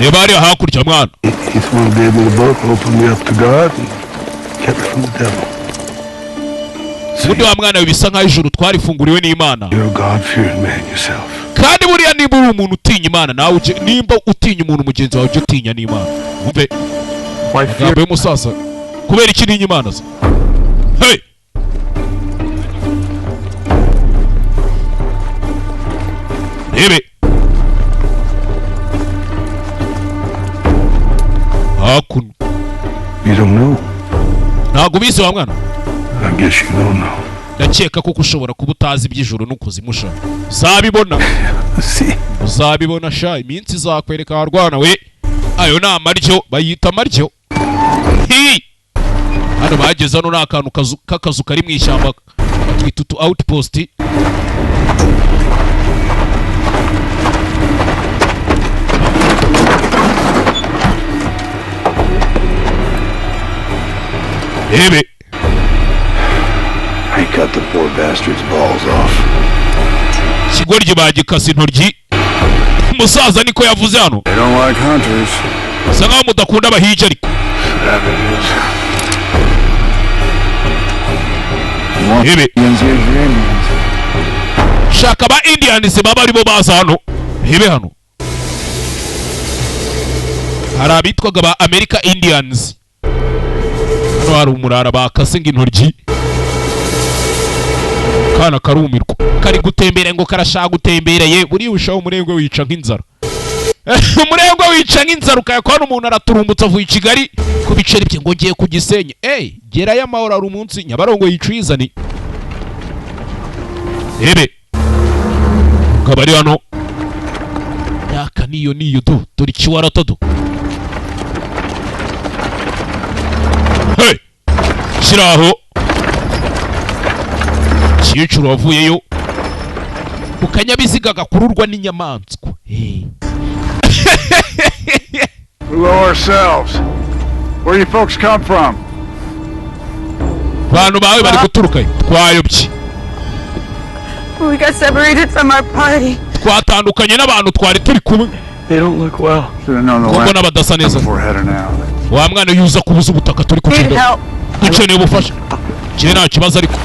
Reba hariya hakurya mwana. He's one who gave me the book, opened me up to God, and kept me from the devil. Ubundi wa mwana bisa nkaho ijuru twarifunguriwe n'Imana. You're a God-fearing man yourself. Kandi buriya nimba uri umuntu utinya Imana nawe nimba utinya umuntu mugenzi wawe ujye utinya n'Imana. Umve. Amagambo y'umusaza. Kubera iki ninya Imana se? Hey. Rebe. Hakuno. You don't know. Ntabwo ubizi wa mwana? I guess you don't know. Ndakeka ko ushobora kuba utazi iby'ijuru n'ukuzimu sha. Uzabibona. Uzabibona sha, iminsi izakwereka warwana we. Ayo ni amaryo, bayita amaryo. Hano bageze hano n'akantu k'akazu kari mu ishyamba twita utu outpost. Ebe. I cut the poor bastard's balls off. Kigoryi bagikase intoryi. Umusaza niko yavuze hano. They don't like hunters. Sa nkaho mudakunda abahigi ariko. Ebe. Shaka ba Indians baba aribo baza hano. Ebe hano. Hari abitwaga ba America Indians. Hano hari umurara bakase intoryi. Kana karumirwa. Kari gutembera ngo karashaka gutembereye buri ushaho umurengwe wica nk'inzara. Umurengwe wica nk'inzara ukayakora umuntu araturumbutsa avuye i Kigali ku biceri bye ngo ngiye ku Gisenyi. Gera y'amahoro ari umunsi Nyabarongo yicizani. Ebe. Kabari hano. Yaka niyo tu turi kiwarata du. Hey. Shiraho. Cyicuru wavuyeyo. Ukanyabiziga gakururwa n'inyamanzwa. Hello ourselves. Where you folks come from? Bantu bawe bari guturuka twayobye. We got separated from our party. Twatandukanye n'abantu twari turi kumwe. They don't look well. Kuko n'abadasa neza. Wa mwana yuza kubuza ubutaka turi kugenda. Dukeneye ubufasha. Kire nta kibazo ariko.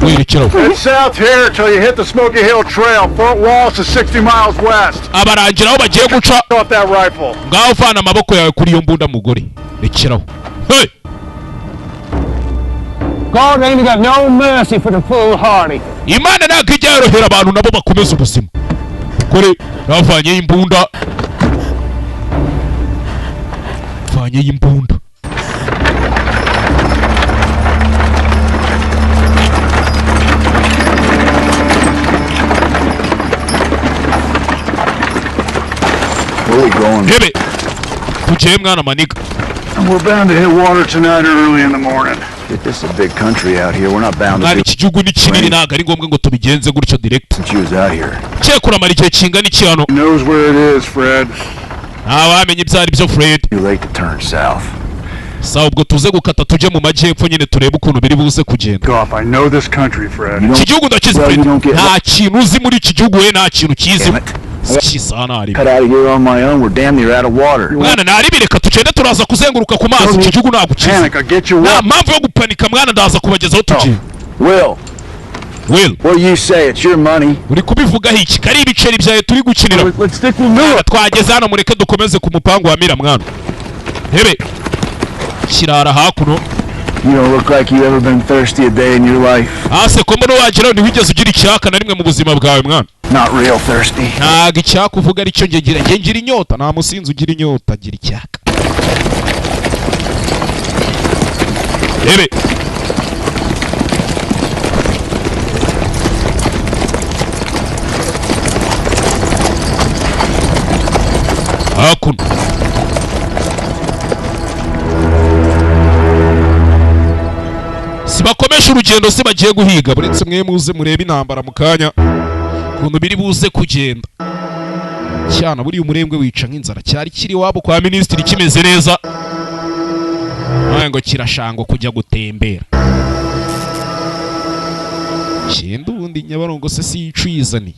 Head south here until you hit the Smoky Hill Trail. Fort Wallace is 60 miles west. Abarangira aho bagiye guca. Drop that rifle. Ngaho ufana amaboko yawe kuri iyo mbunda mugore. Rekeraho. Hey. God ain't got no mercy for the foolhardy. Imana ntabwo ijya yorohera abantu nabo bakomeza ubuzima. Kore bavanye imbunda. Vanye imbunda. Where we going? Ebe. Tujye mwana maniga. We're bound to hit water tonight or early in the morning. This is a big country out here. We're not bound to. Nari iki gihugu ni kinini ntabwo ari ngombwa ngo tubigenze gutyo direct. Since you was out here. Cyekura mari igihe kingana iki hano. He knows where it is, Fred. Wamenye ibyo ari byo Fred. Too late to turn south. Sawa ubwo tuze gukata tujye mu majyepfo nyine turebe ukuntu biri buze kugenda. Go off. I know this country, Fred. Iki gihugu ndakizi Fred. Nta kintu uzi muri iki gihugu we nta kintu kizi. Kisana Cut out of here on my own. We're damn near out of water. Mwana nari bireka tugende turaza kuzenguruka ku mazi iki gihugu ntabwo kizi. Nta mpamvu yo gupanika mwana ndaza kubagezaho tugiye. Will. Well, you say it's your money. Uri kubivuga iki kari ibiceri byawe turi gukinira. Let's stick with Miller. Twageze hano mureke dukomeze ku mupango wa Mira mwana. Hebe. Kirara hakuno. You don't look like you ever been thirsty a day in your life. Ase ko mbona wagera ntiwigeze ugira icyaka na rimwe mu buzima bwawe mwana. Not real thirsty. Ntago icyaka uvuga aricyo ngira inyota nta musinzi ugira inyota agira icyaka. Hebe. bafashe urugendo se bagiye guhiga buretse mwe muze murebe intambara mu kanya kuntu biri buze kugenda cyana buri umurembwe wica nk'inzara cyari kiri wabo kwa minisitiri kimeze neza ngo kirashango kujya gutembera cyenda ubundi Nyabarongo se si icizani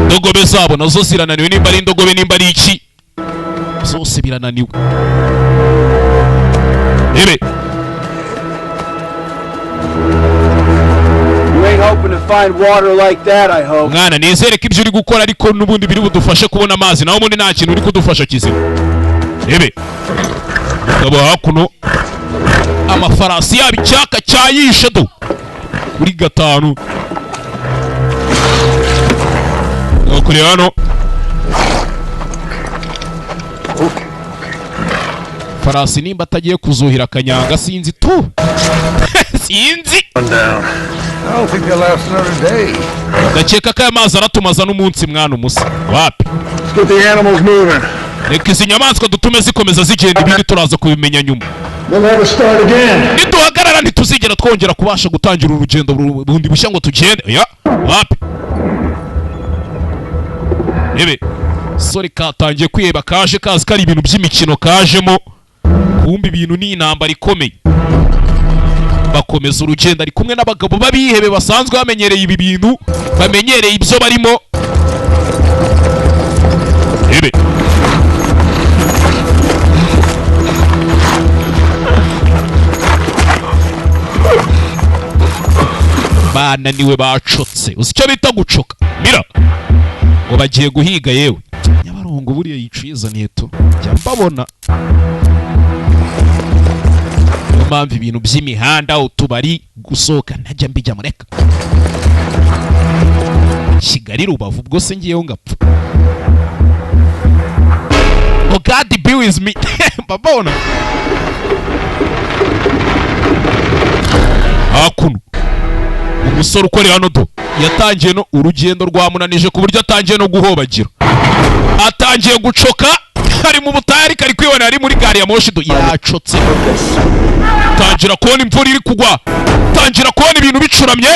indogobe zabo nazo zirananiwe nimba ari indogobe nimba ari iki zose birananiwe ebe mwana nizere ko ibyo uri gukora ariko n'ubundi biri budufashe kubona amazi naho ubundi nta kintu uri kudufasha kizima ebe mugabo hakuno amafarasi yabo icyaka cyayishe do kuri 5 kuri hano farasi nimba atagiye kuzuhira akanyanga sinzi tu sinzi ndakeka ko aya mazi aratumaza n'umunsi mwana umusa wapi reka izi nyamaswa dutume zikomeza zigenda ibindi turaza kubimenya nyuma niduhagarara ntituzigera twongera kubasha gutangira urugendo bundi bushya ngo tugende ya wapi ebe sori katangiye kwiheba kaje kazi kari ibintu by'imikino kajemo kumbi ibintu ni intambara ikomeye bakomeza urugendo ari kumwe n'abagabo babihebe basanzwe bamenyereye ibi bintu bamenyereye ibyo barimo ebe bananiwe bacotse uzi icyo bita gucoka mira ngo bagiye guhiga yewe Nyabarongo buriya yicizaniye to jya mbabona mpamvu ibintu by'imihanda utubari gusohoka ntajya mbijya mureka Kigali Rubavu ubwo se ngiyeho ngapfa oh God be with me mbabona hakuno umusore ukorera hano do yatangiye no urugendo rwamunanije ku buryo atangiye no guhobagira atangiye gucoka ari mu butari kari kwibona ari muri gari ya moshi do yacotse tangira kubona imvura iri kugwa tangira kubona ibintu bicuramye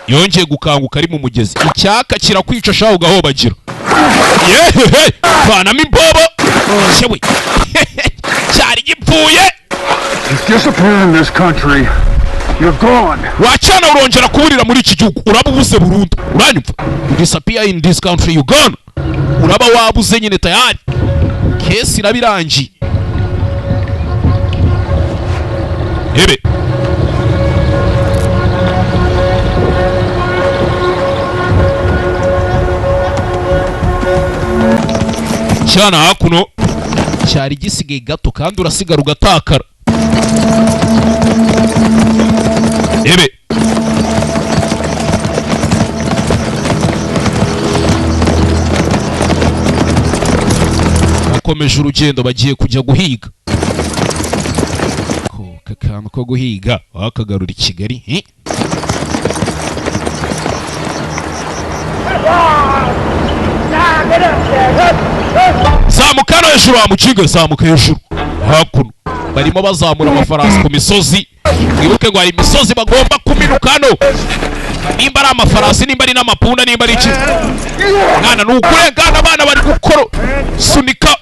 yongeye gukanguka ari mu mugezi icyaka kirakwica shaho gahobagira yehehe vanamo imbobo shewe cyari gipfuye wacana urongera kuburira muri iki gihugu uraba ubuze burundu uranyumva you disappear in this country you gone uraba wabuze nyine tayari kesi irabirangiye ebe cyana hakuno cyari gisigaye gato kandi urasigara ugatakara ebe bakomeje urugendo bagiye kujya guhiga ko kakantu ko guhiga wakagarura i Kigali zamuka hejuru wamukinga zamuka hejuru hakuno barimo bazamura amafarasi ku misozi wibuke ngo hari imisozi bagomba kuminuka hano nimba ari amafarasi nimba ari n'amapunda nimba ari iki mwana n'ukurengana abana bari gukora sunika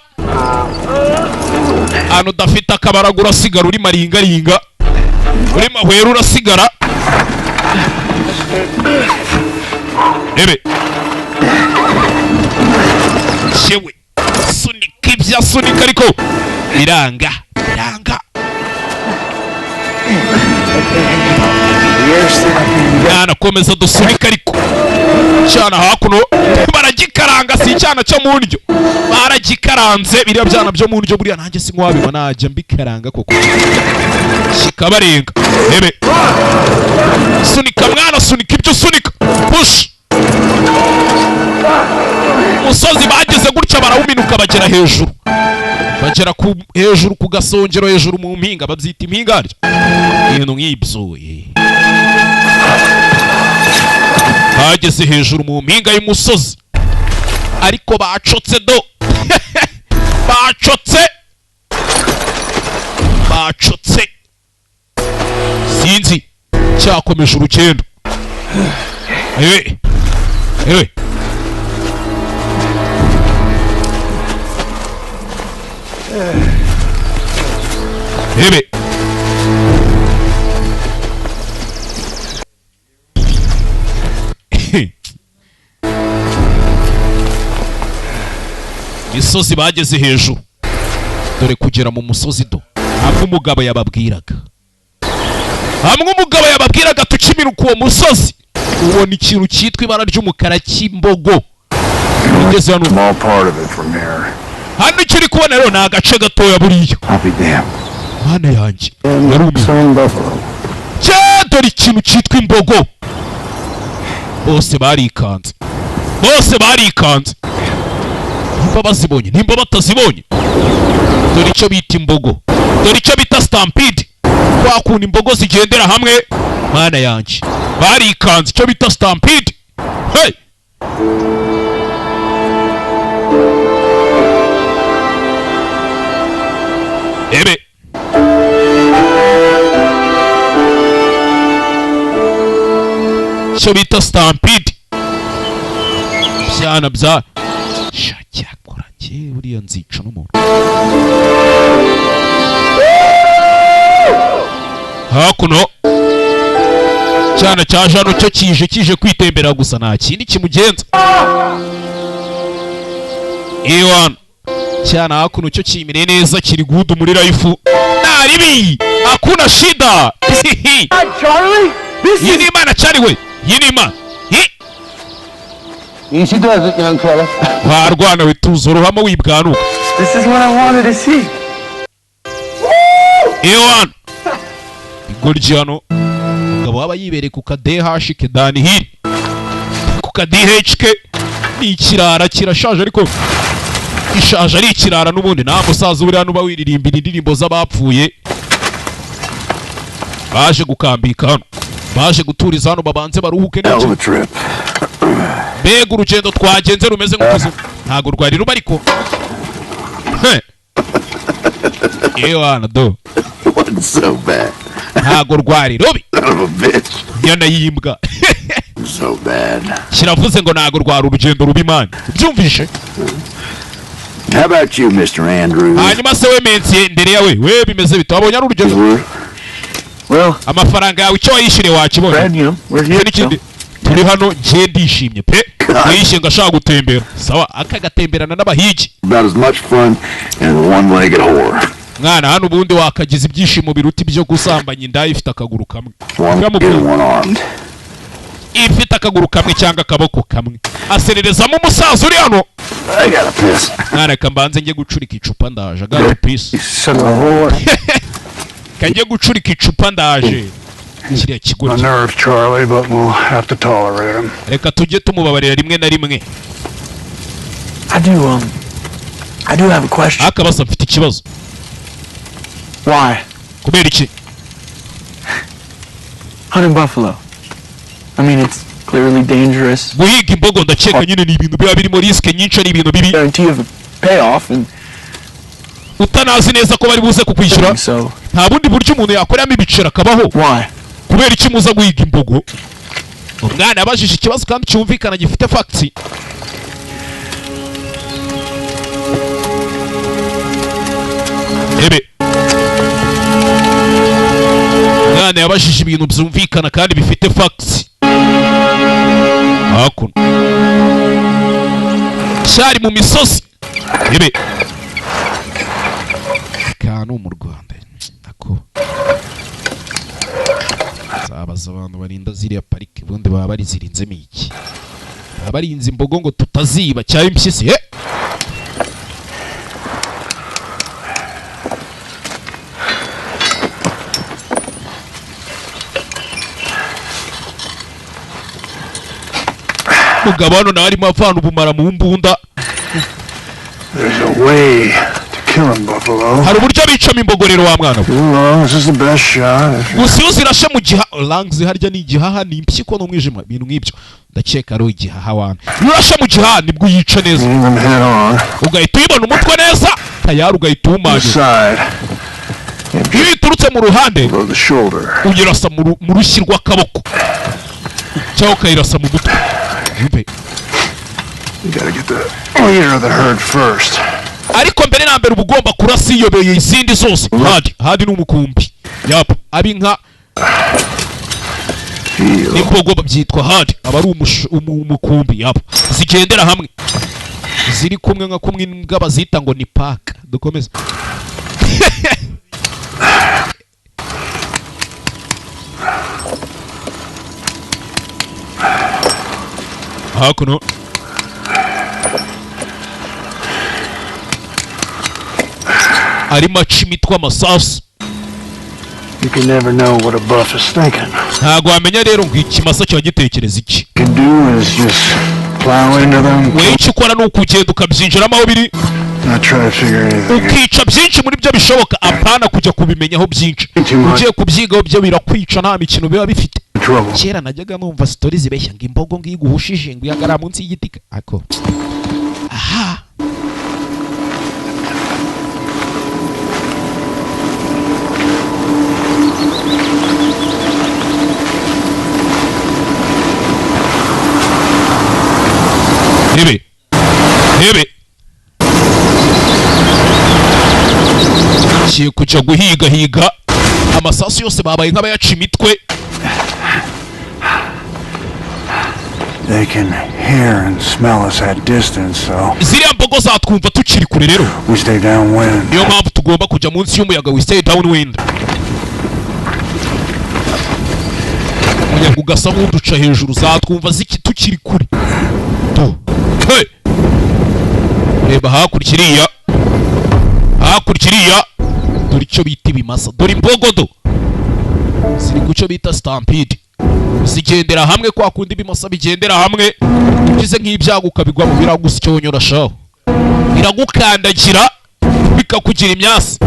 hano udafite akabaraga urasigara uri maringaringa uri mahwera urasigara ebe shewe sunika ibya sunika ariko biranga mwana komeza dusunika ariko cyana hakuno baragikaranga si cyana cyo mu ndyo baragikaranze biriya byana byo mu ndyo buriya nanjye si nkwabiba najya mbikaranga koko kikabarenga ebe sunika mwana, sunika ibyo usunika, push. Umusozi bageze gutya barawuminuka bagera hejuru, bagera hejuru ku gasongero, hejuru mu mpinga, babyita impinga harya, ibintu nk'ibyo. Bageze hejuru mu mpinga y'umusozi, ariko bacotse do. bacotse sinzi cyakomeje urugendo. Ebe misozi bageze hejuru, dore kugera mu musozi do, hamwe umugabo yababwiraga tukimiruka uwo musozi, ubona ikintu cyitwa ibara ry'umukara cy'imbogo. Ugeze hano hano icyo uri kubona rero ni agace gatoya buriya. Mana yanjye dore ikintu cyitwa imbogo. Bose barikanze, nimba bazibonye nimba batazibonye. Dore icyo bita imbogo, dore icyo bita stampede, kwa kuntu imbogo zigendera hamwe. Mana yanjye barikanze, icyo bita stampede. Hey, ebe icyo bita stampede, byana bya shacyakora njye buriya nzica n'umuntu. Hakuno cyana cya jano cyo kije kwitembera gusa, nta kindi kimugenza. Ewan cyana hakuno cyo kimire neza, kiri gudu muri life, naribi hakuna shida. Charlie, yini imana cyari we, yini imana. Easy does it, young fella. Warwana wituzo ruhamo wibwanuka. This is what I wanted to see. Ewan Gorgiano umugabo waba yibereye ku kaDH kedani hiri, ku kaDHK ni ikirara kirashaje, ariko ishaje ari ikirara n'ubundi. Nta musaza uri hano bawiririmbira indirimbo z'abapfuye, baje gukambika hano, baje guturiza hano, babanze baruhuke neza. Mbega urugendo twagenze rumeze nk'ukuzimu, ntago rwari ruba ariko Ewana do so bad. Ntago rwari rubi nyana yimbwa. So bad. Kiravuze ngo ntago rwari urugendo rubi man, byumvishe. How about you, Mr. Andrews? Hanyuma se we mensiye ndere yawe, we bimeze bito, abonye ari urugendo. Well, amafaranga yawe icyo wayishire wakibona. Turi hano nje ndishimye pe, yishe ngashaka gutembera. Sawa, akagatemberana n'abahigi. About as much fun as a one-legged whore. Mwana hano ubundi wakagize ibyishimo biruta ibyo gusambanya inda ifite akaguru kamwe. Ifite akaguru kamwe cyangwa akaboko kamwe. Asererezamo umusaza uri hano. Mwana kambanze nge gucurika icupa ndaje. Got peace. Kange gucurika icupa ndaje. Kiriya kiguri. My nerves, Charlie, but we'll have to tolerate him. Reka tujye tumubabarira rimwe na rimwe. I do have a question. Akabasa mfite ikibazo. Why? Kubera iki? Hunting buffalo. I mean, it's clearly dangerous. Guhiga imbogo ndakeka nyine ni ibintu biba birimo risk nyinshi, ari ibintu bibi. Guarantee of a payoff and utanazi neza ko bari buze kukwishyura. Nta bundi buryo umuntu yakoramo ibiciro akabaho. Why? Kubera iki muza guhiga imbogo? Umwana yabajije ikibazo kandi cyumvikana gifite facts. Ebe umwana yabajije ibintu byumvikana kandi bifite facts. Hakuno cyari mu misozi. Ebe kanu mu Rwanda nako zabaza abantu barinda ziriya parike, bundi baba bari zirinzemo iki? Abarinze imbogo ngo tutaziba cyari impyisi. mugabo hano nawe arimo avana ubumara mu mbunda. There's a way to kill him, Buffalo. Hari uburyo bicamo imbogorero wa mwana. This is the best shot. Gusa iyo zirashe mu gihaha, lungs harya ni igihaha ni impyiko n'umwijima ibintu nk'ibyo. Ndakeka ari igihaha wana. Iyo urashe mu gihaha nibwo yica neza. Ugahita uyibona umutwe neza, tayari ugahita umanya. Iyo iturutse mu ruhande, uyirasa mu rushyi rw'akaboko. Cyangwa ukayirasa mu mutwe. You gotta get the leader of the herd first. Ariko mbere na mbere ubugomba kurasa iyobeye izindi zose. Hadi n'umukumbi. Yap, abinka imbogo babyitwa hadi. Aba ari umukumbi yap. Zigendera hamwe. Ziri kumwe nka kumwe imbwa bazita ngo ni pack. Dukomeza. Hakuno arimo aca imitwe amasasu. You can never know what a buff is thinking. Ntago wamenya rero ngo ikimasa kiba gitekereza iki. What you do is just plow into them. We icyo ukora ni ukugenda ukabyinjiramo aho biri. Not try to figure anything. Ukica byinshi muri byo bishoboka, apana kujya kubimenyaho byinshi. Ugiye kubyigaho byo birakwica, nta mikino biba bifite. Kera najyaga numva story zibeshya ngo imbogo ngiguhushije ngo yagara munsi y'igiti. Ako. Aha. Hebe kiye kujya guhiga amasasu yose babaye nk'abayaca imitwe. They can hear and smell us at distance, so ziriya mbogo zatwumva tukiri kure rero. We stay downwind. Niyo mpamvu tugomba kujya munsi y'umuyaga, we stay downwind. Umuyaga ugasa nk'uduca hejuru, zatwumva tukiri kure. Hey! Reba hakurikiriya dore icyo bita ibimasa, dore imbogodo ziri ku cyo bita stampede. Zigendera hamwe kwa kundi ibimasa bigendera hamwe, ugize nk'ibyago ukabigwa mu biragusa icyonyora shaho, biragukandagira bikakugira imyasi.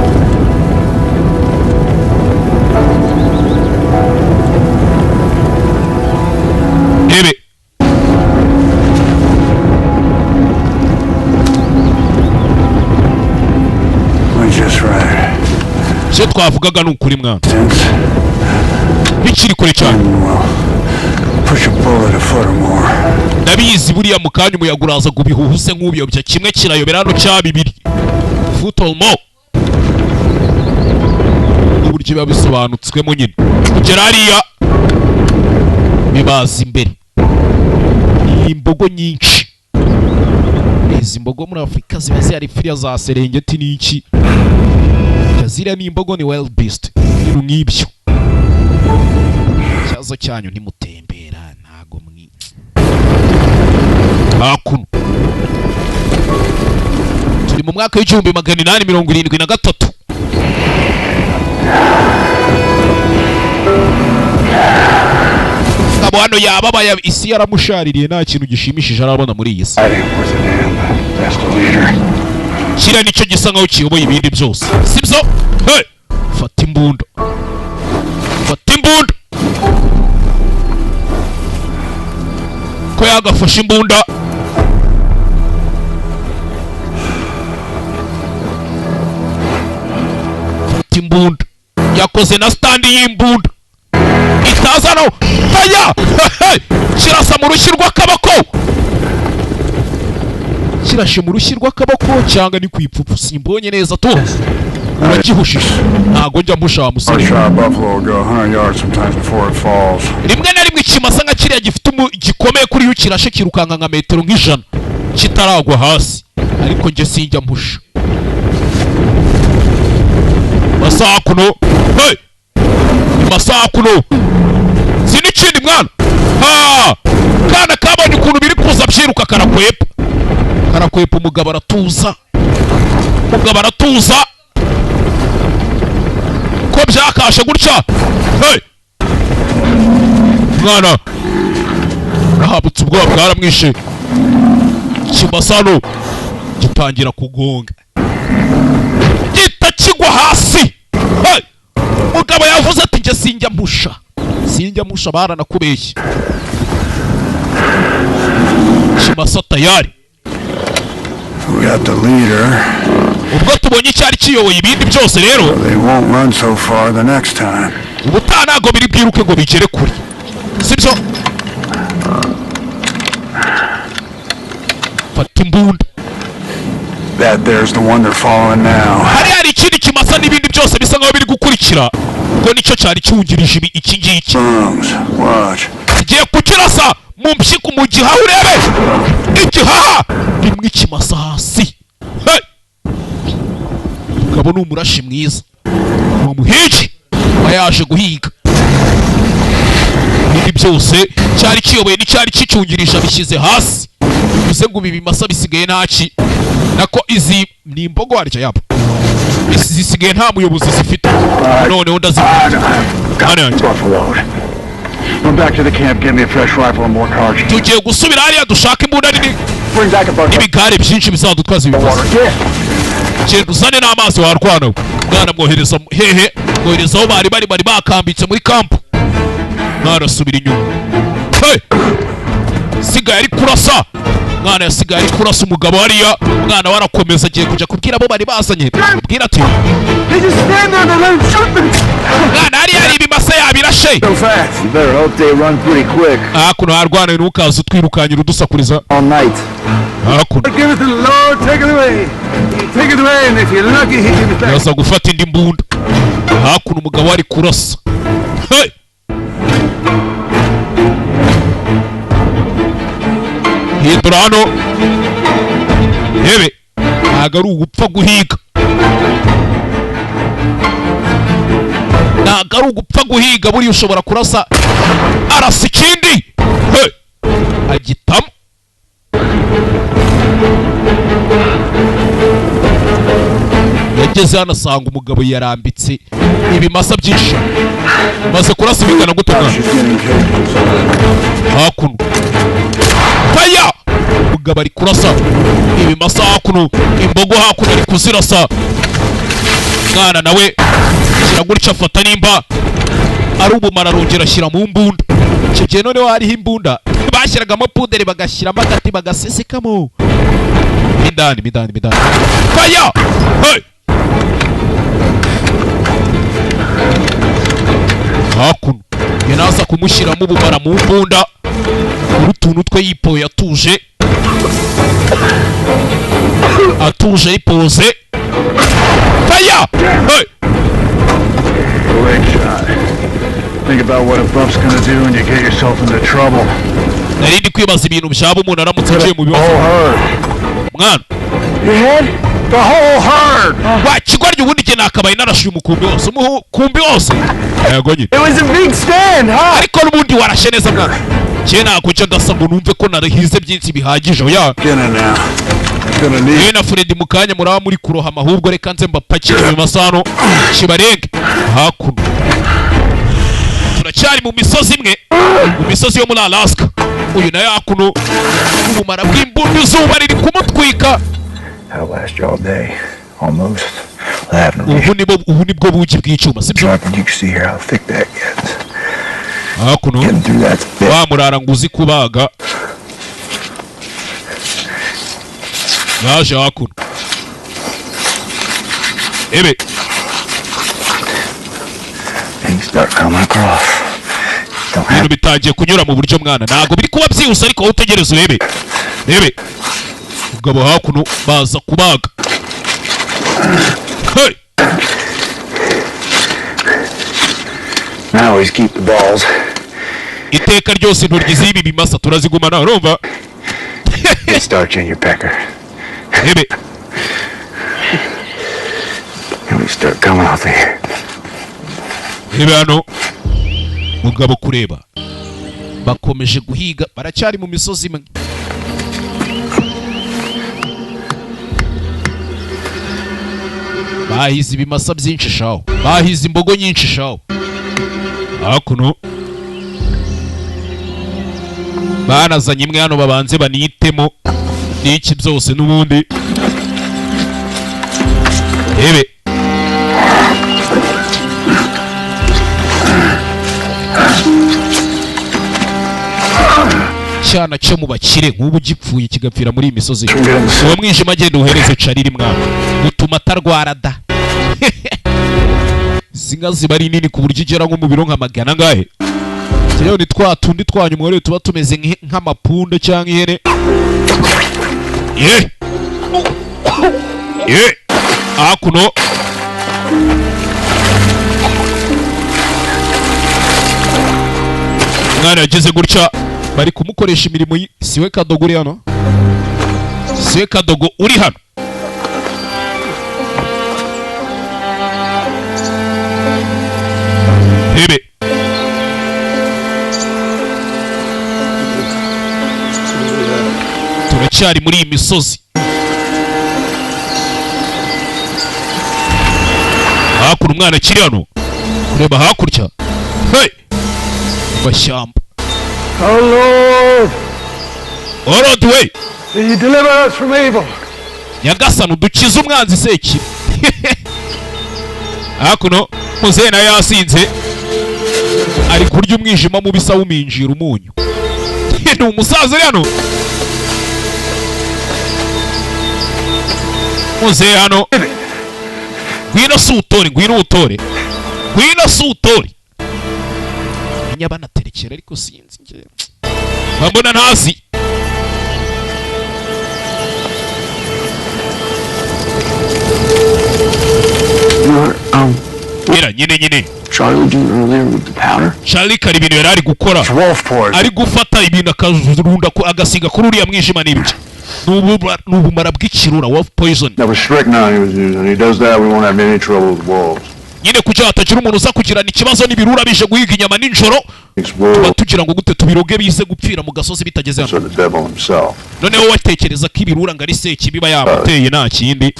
Ebe icyo twavugaga ni ukuri mwana, bikiri kure cyane. Ndabizi buriya mu kanya umuyaga uraza gubihuhuse nk'ubiyobya, kimwe kirayobera hano cya bibiri futolmo. Uburyo biba bisobanutswemo nyine, kugera hariya bibaza imbere. Imbogo nyinshi, izi mbogo muri Afurika ziba zihari, firiya za Serengeti n'iki. Ziriya ni imbogo, ni wild beast, ibintu nk'ibyo. Ikibazo cyanyu ntimutembera, ntago hakuno. Turi mu mwaka w'1873. Abo hano yababaye, isi yaramushaririye, nta kintu gishimishije arabona muri iyi si. Kiriya nicyo gisa nkaho kiyoboye ibindi byose, sibyo? Hey! Fata imbunda. Ko yagafashe imbunda. Fata imbunda. Yakoze na stand y'imbunda. Itaza no. Faya! Kirasa mu rushyi rw'akaboko. Kirashe mu rushyi rw'akaboko cyangwa ni kwipfupu, simbonye neza to. Uragihushije. Ntago njya musha musore. Rimwe na rimwe ikimasa nka kiriya gifite gikomeye kuri yo kirashe kirukanka nka metero nk'ijana kitaragwa hasi, ariko nge sinjya mpusha. Masakuno. Hey! Masakuno. Zini kindi mwana. Ha! Kana kabonye ukuntu biri kuza byiruka karakwepa. Karakwepa umugabo aratuza. Ko byakashe gutya. Hey! Mwana. Habutse ubwoba bwaramwishe. Kimasano gitangira kugonga. Gita kigwa hasi. Mugabo yavuze ati nge sinjya musha baranakubeshye. Kimasa tayari. We got the leader. Ubwo tubonye icyari kiyoboye ibindi byose rero. They won't run so far the next time. Ubutaha ntago biri bwiruke ngo bigere kure. Sibyo? Fata imbunda. That there's the one they're following now. Hari ikindi kimasa n'ibindi byose bisa nkaho biri gukurikira. Ubwo nicyo cyari cyungirije iki ngiki. Watch. Kigiye kukirasa mu mpyiko mu gihaha urebe. Igihaha rimwe ikimasa hasi. Mugabo ni umurashi mwiza. Ni umuhigi yaje guhiga. Ibindi byose cyari kiyoboye n'icyari kicungirije bishyize hasi. Bivuze ngo ibi bimasa bisigaye ntaki. Nako izi ni imbogo harya yabo. Zisigaye nta muyobozi zifite. Noneho Run back to the camp, get me a fresh rifle and more cartridges. Tugiye gusubira hariya dushaka imbunda nini. Ibigare byinshi bizadutwaza ibibazo. Genda uzane n'amazi warwana. Mwana mwohereza hehe. Mwoherezaho bari bakambitse muri kampu. Mwarasubira inyuma. Sigaye ari kurasa. Mwana yasigaye ari kurasa umugabo hariya. Mwana warakomeza agiye kujya kubwira abo bari bazanye. Kubwira ati mwana hariya hari ibimasa yabirashe. Hakuno harwana ntukaze utwirukanyira udusakuriza. Hakuno yaza gufata indi mbunda. Hakuno umugabo ari kurasa. Hindura hano. Hebe ntago ari ugupfa guhiga. Ntago ari ugupfa guhiga buriya ushobora kurasa arasa ikindi. Agitamo. Yageze hano asanga umugabo yarambitse ibimasa byinshi. Maze kurasa bingana gute mwana? Hakuno faya umugabo ari kurasa ibimasa hakuno. Imbogo hakuno ari kuzirasa. Mwana nawe ashyira gutya afata nimba ari ubumara arongera ashyira mu mbunda. Icyo gihe noneho hariho imbunda bashyiragamo puderi bagashyiramo agati bagasesekamo. Midani faya. Hakuno yanaza kumushyiramo ubumara mu mbunda. Urutuntu twe yipoye atuje yipoze. Faya. Think about what a bump's gonna do when you get yourself into trouble. Narindi kwibaza ibintu byaba umuntu aramutse agiye mu bibazo. Mwana Your head? The whole herd! Wa kigwaryo ubundi je nakabaye narashuye umukumbi wose. Umukumbi wose. Yego nyine. It was a big stand, huh? Ariko n'ubundi warashe neza mwana. Je nakuca ndasa ngo numve ko narahize byinshi bihagije oya. Yewe na Fred mukanya muraba muri kurohama ahubwo reka nze mbapakire mu masano kibarenge. Hakuno turacyari mu misozi imwe, mu misozi yo muri Alaska. Uyu nayo hakuno ubumara bw'imbunda izuba riri kumutwika. That'll last you all day, almost. Ubu nibwo buki bw'icyuma sibyo? You can see here how thick that gets. Hakuno wamurara nguzi kubaga. Naje hakuno. Ebe Things start coming across. Ibintu bitangiye kunyura mu buryo mwana. Ntago biri kuba byihuse ariko utegereza urebe. Ebe ubwo hakuno baza kubaga. Hey. Now always keep the balls. Iteka ryose intoryi z'ibi bimasa turazigumana urumva? Get starch in your pecker. Ebe And we start coming off here. Ebe hano mugabo kureba bakomeje guhiga baracyari mu misozi imwe. Bahize ibimasa byinshi shaho, bahize imbogo nyinshi shaho. Hakuno banazanye imwe hano babanze banitemo n'iki byose n'ubundi ebe cyana cyo mu bakire nk'ubu gipfuye kigapfira muri iyi misozi uwo mwijima agenda uhereze cariri mwana gutuma atarwara da singa ziba ari nini ku buryo igera nko mu biro nka magana ngahe rero ni twa tundi twanyu mwore tuba tumeze nk'amapunda cyangwa ihene akuno mwana yageze gutya bari kumukoresha imirimo siwe kadogo uri hano siwe kadogo uri hano hebe turacyari muri iyi misozi hakuno umwana akiri hano kureba hakurya hey bashyamba Oh Lord! Oh Lord, way! May you deliver us from evil. Nyagasani udukize umwanzi seki. Hakuno muzehe nawe yasinze ari kurya umwijima mu bisa wuminjira umunyu. Ni umusaza uri hano. Muzehe hano. Ngwino sutore, ngwino utore. Ngwino sutore. Nyabana terekera ariko sinzi nge. Bambona ntazi. nyine Charlie doing earlier with the powder? Charlie kari ibintu yari ari gukora ari gufata ibintu akazurunda agasiga kuri uriya mwijima n'ibyo n'ubumara bw'ikirura wolf poison. That was strychnine he was using. He does that, we won't have any trouble with wolves. Nyine kugira hatagira umuntu uza kugirana ikibazo n'ibirura bije guhiga inyama n'injoro tuba tugira ngo gute tubiroge bize gupfira mu gasozi bitageze hano. Noneho watekereza ko ibirura ngo ari seki biba yamuteye nta kindi.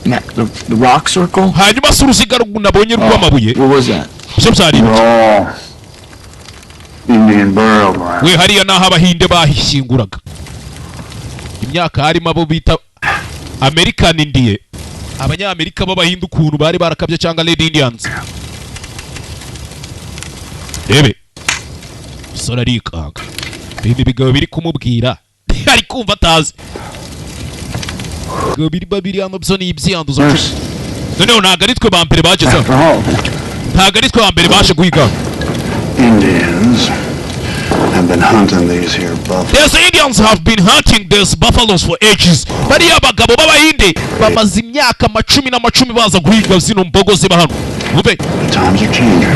The rock circle? Hanyuma se uruziga nabonye rw'amabuye. What was that? Byo byari Indian burial ground. We hariya naho abahinde bahishyinguraga imyaka harimo abo bita American Indian, abanyamerika b'abahindu ukuntu bari barakabye cyangwa Red Indians. Rebe sora arikanga ibi bigabo biri kumubwira ari kumva atazi ngo biri babiri amabyo ni ibyanduzo. Noneho ntago ari twe ba mbere bageze ntago ari twe ba mbere baje guhiga. Indians have been hunting these here buffaloes. Yes, Indians have been hunting these buffaloes for ages. Bariya bagabo b'abahinde bamaze imyaka amacumi n'amacumi baza guhiga zino mbogo ziba hano. Ube Times are changing.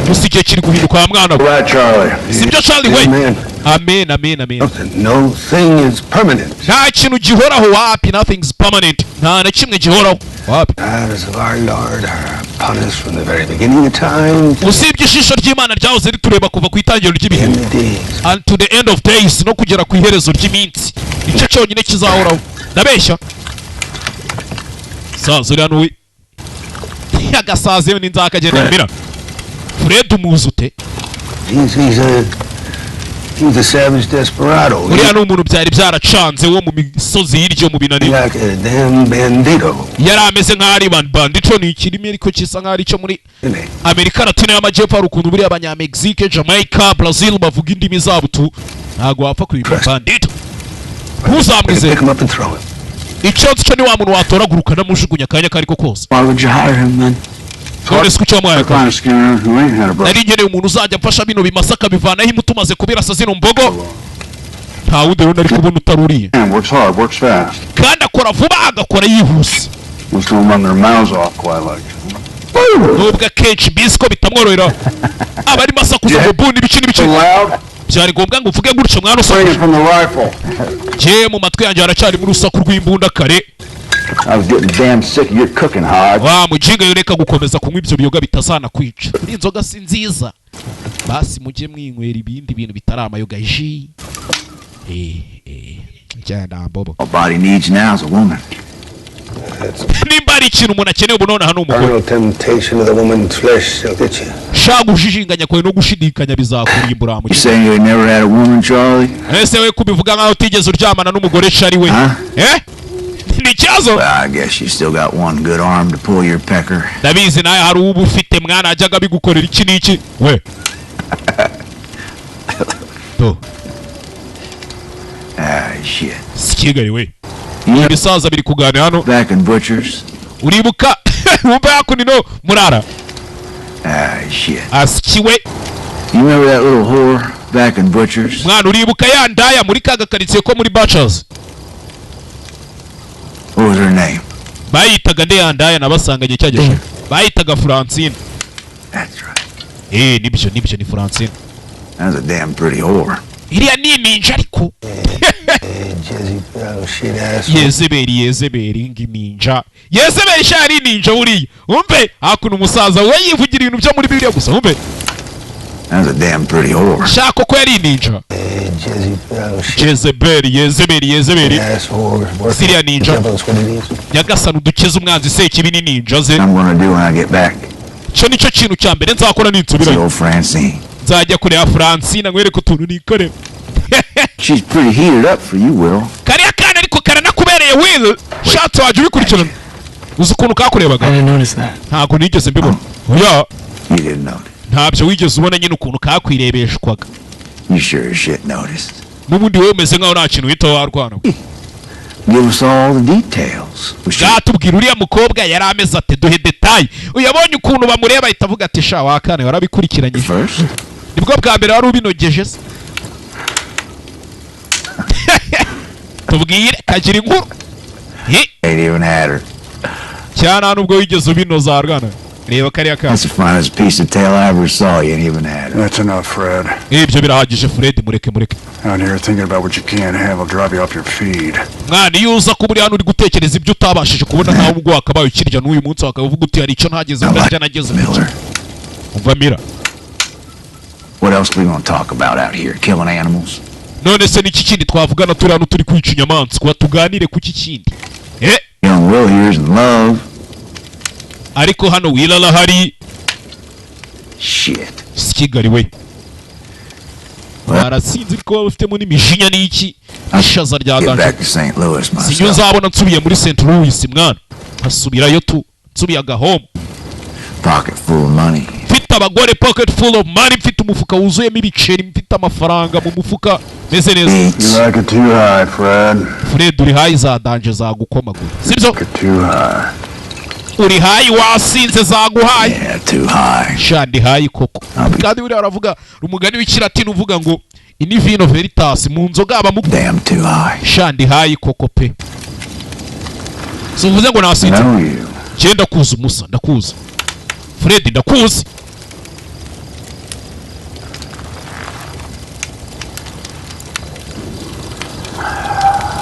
Musike kiri guhinduka mwana. Right, Charlie. Sibyo Charlie we. Amen, amen, amen. No thing is permanent. Nta kintu gihoraho wapi, nothing's permanent. Nta na kimwe gihoraho wapi. Eyes of our Lord are upon us from the very beginning of time. Usibye ishisho ry'Imana ryahoze ritureba kuva ku itangiriro ry'ibihe and to the end of days, no kugera ku iherezo ry'iminsi. Icyo cyonyine kizahoraho. Ndabeshya. Saza uri hano we. Agasaze n'inzaka agenda mbira. Fred umuzute. He's a savage desperado. Uriya ni umuntu byari byaracanze wo mu misozi hiryo mu binani. Like a damn bandito. Yari ameze nk'ari bandito ni ikirimi ariko kisa nk'ari cyo muri Amerika Latine y'Amajyepfo ari ukuntu buri abanya-Mexique, Jamaica, Brazil bavuga indimi zabo tu ntago wapfa kwita bandito. Ntuzamwize. Icyo cyo ni wa muntu watoraguruka namujugunya akanya kariko kose. Why would you hire him then? None sikucyo mwaka. Nari ngereye umuntu uzajya mfasha bino bimasaka bivanaho imutu maze kubirasa zino mbogo. Nta wundi rero nari kubona utaruriye. Works hard, works fast. Kandi akora vuba agakora yihuse. Most of them run their mouths off quite like. Nubwo akenshi bisiko bitamworohera abari masakuza ngo buni ibiki n'ibiki byari ngombwa ngo uvuge gutyo mwana usanga je mu matwi yanjye haracyari mu rusaku rw'imbunda kare. I was getting damn sick of your cooking hard. Wa mujinga yoreka gukomeza kunywa ibyo biyoga bitazana kwica. Uri inzoga si nziza. Basi mujye mwinywera ibindi bintu bitari amayoga ji. Jana bobo. All body needs now is a woman. nimba ari ikintu umuntu akeneye ubu none hano umugore temptation of the woman's flesh shall get you. shaka gushishinganya kwawe no gushidikanya bizakurimbura mu You saying you never had a woman, Charlie? ese we kubivuga nkaho utigeze uryamana n'umugore shari we ni cyazo. I guess you still got one good arm to pull your pecker. Ndabizi naye hari ubu ufite mwana ajyaga bigukorera iki n'iki we to shit. Sikigari we ibisaza biri kuganira hano Back in Butchers. uribuka wumva yakunino murara Shit. Asikiwe. You remember that little whore back in Butchers? Mwana uribuka ya ndaya muri kaga karitsiye ko muri Butchers. What was her name? Bayitaga nde ya ndaya nabasanganye cyageshe. Bayitaga Francine. That's right. Nibyo ni Francine. That's a damn pretty whore. Iriya ni ninja ariko. Yezebeli ngininja. Yezebeli shari ninja uri. Umbe hakuno umusaza we yivugira ibintu byo muri Bibiliya gusa umbe. That's a damn pretty whore. Shako ko yari ninja. Yezebeli. Siriya ninja. Nyagasani udukiza umwanzi se kibi ni ninja ze. I'm gonna do when I get back. Cyo nico kintu cya mbere nzakora ninsubira. Francine. Nzajya kureba Francine nkwereke utuntu nikore. She's pretty heated up for you, Will. Kariya kana ariko karanakubereye Will. Shatse waje ubikurikirana. Uzi ukuntu kakurebaga? Ntabwo nigeze mbibona. Oya. You didn't notice. Ntabyo wigeze ubona nyine ukuntu kakwirebeshwaga. You sure as shit noticed. N'ubundi wewe umeze nkaho nta kintu wita warwana. Give us all the details. Gatubwira uriya mukobwa yari ameze ate duhe detail. Uyabonye ukuntu bamureba itavuga ati sha wakane warabikurikiranye. Nibwo bwa mbere wari ubinogeje se. Tubwire kagira inkuru. Ain't even had her. Cyana nubwo wigeze ubinoza arwana. Reba kariya ka. That's the finest piece of tail I ever saw. You ain't even had her. That's enough, Fred. Ibyo birahagije Fred mureke. Out here thinking about what you can't have will drive you off your feed. Mwana iyo uza kuba uri hano uri gutekereza ibyo utabashije kubona ntawe ubwo wakabaye ukirya n'uyu munsi wakavuga uti hari icyo ntageze ndajya nageze umva Mira. What else we gonna talk about out here? Killing animals? None se niki kindi twavugana turi hano turi kwica inyamaswa tuganire ku kikindi. Young Will here's in love. Ariko hano Will hari. Shit. Sikigari we. Barasinzi ko bafitemo n'imijinya n'iki ishaza rya ganje. Sinyo nzabona nsubiye muri St. Louis mwana. Hasubirayo nsubiye agahome. Pocket full of money. Mfite abagore pocket full of money, mfite umufuka wuzuyemo ibiceri, mfite amafaranga mu mufuka meze neza. You like it too high, Fred. Fred uri high za danje za gukomagura. Sibyo? Too high. Uri high wasinze za guhaye. Yeah, too high. Shandi high koko. Kandi uri aravuga umugani w'ikilatini uvuga ngo ini vino veritas mu nzoga aba mu damn too high. Shandi high koko pe. So uvuze ngo nasinze. Genda kuza umusa ndakuza. Fred ndakuzi.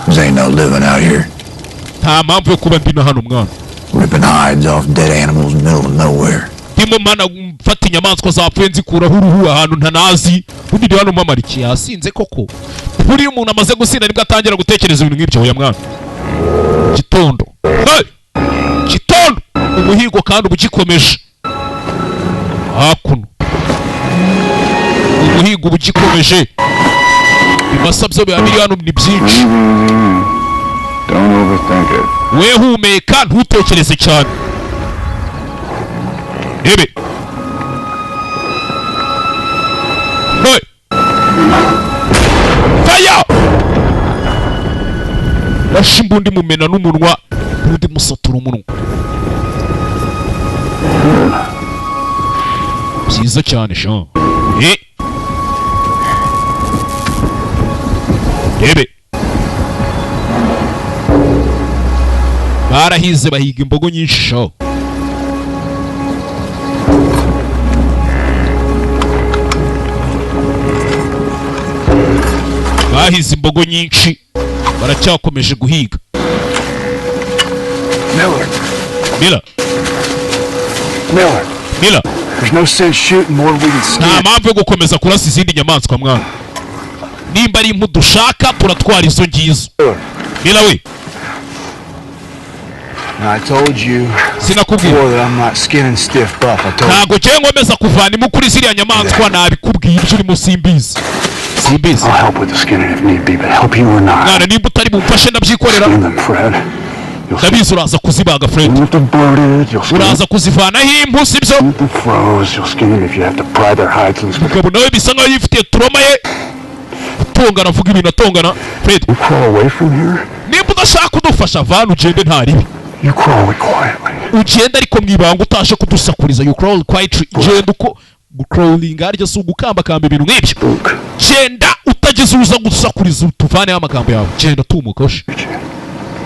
There ain't no living out here. Nta mpamvu yo kuba ndina hano mwana. Ripping hides off dead animals in the middle of nowhere. Ndimo mana mfata inyamaswa zapfuye nzikuraho uruhu ahantu ntanazi. Undi ndi hano mamariki yasinze koko. Buri umuntu amaze gusinda nibwo atangira gutekereza ibintu nk'ibyo hoya mwana. Gitondo. Gitondo. Umuhigo kandi ubugikomeje. Hakuno. Umuhigo ubugikomeje. Ibasabyo bya miliyoni ni byinshi. Don't overthink it. We humeka ntutekereze cyane. Ebe. Hey. Fire. Bashimbundi mumena n'umunwa, undi musatura umunwa. Byiza cyane sha. Ebe. Barahize bahiga imbogo nyinshi sha. Bahize imbogo nyinshi baracyakomeje guhiga. Miller. There's no sense shooting more we can skin. Nta mpamvu yo gukomeza kurasa izindi nyamaswa mwana. Nimba ari impu dushaka turatwara izo ngizo. Miller we. I told you before that I'm not skin and stiff buff. I told you. Ntago je ngomeza kuvana imukuri ziriya nyamaswa nabikubwiye ibyo urimo simbizi. Simbizi. I'll help with the skinning if need be, but help you or not. Nana nimba utari bumfashe ndabyikorera. Ndabizi uraza kuzibaga Fred. Uraza kuzivanaho impu sibyo? Mugabo nawe bisa nkaho yifitiye turoma ye. Tongana avuga ibintu atongana Fred. Nimba udashaka kudufasha vana ugende nta ribi. Ugenda ariko mwibanga utashe kudusakuriza. You crawl quietly. Genda uko crawling arya si ugukambakamba ibintu nk'ibyo. Genda utagize uza gusakuriza utuvaneho amagambo yawe. Genda tumukoshe.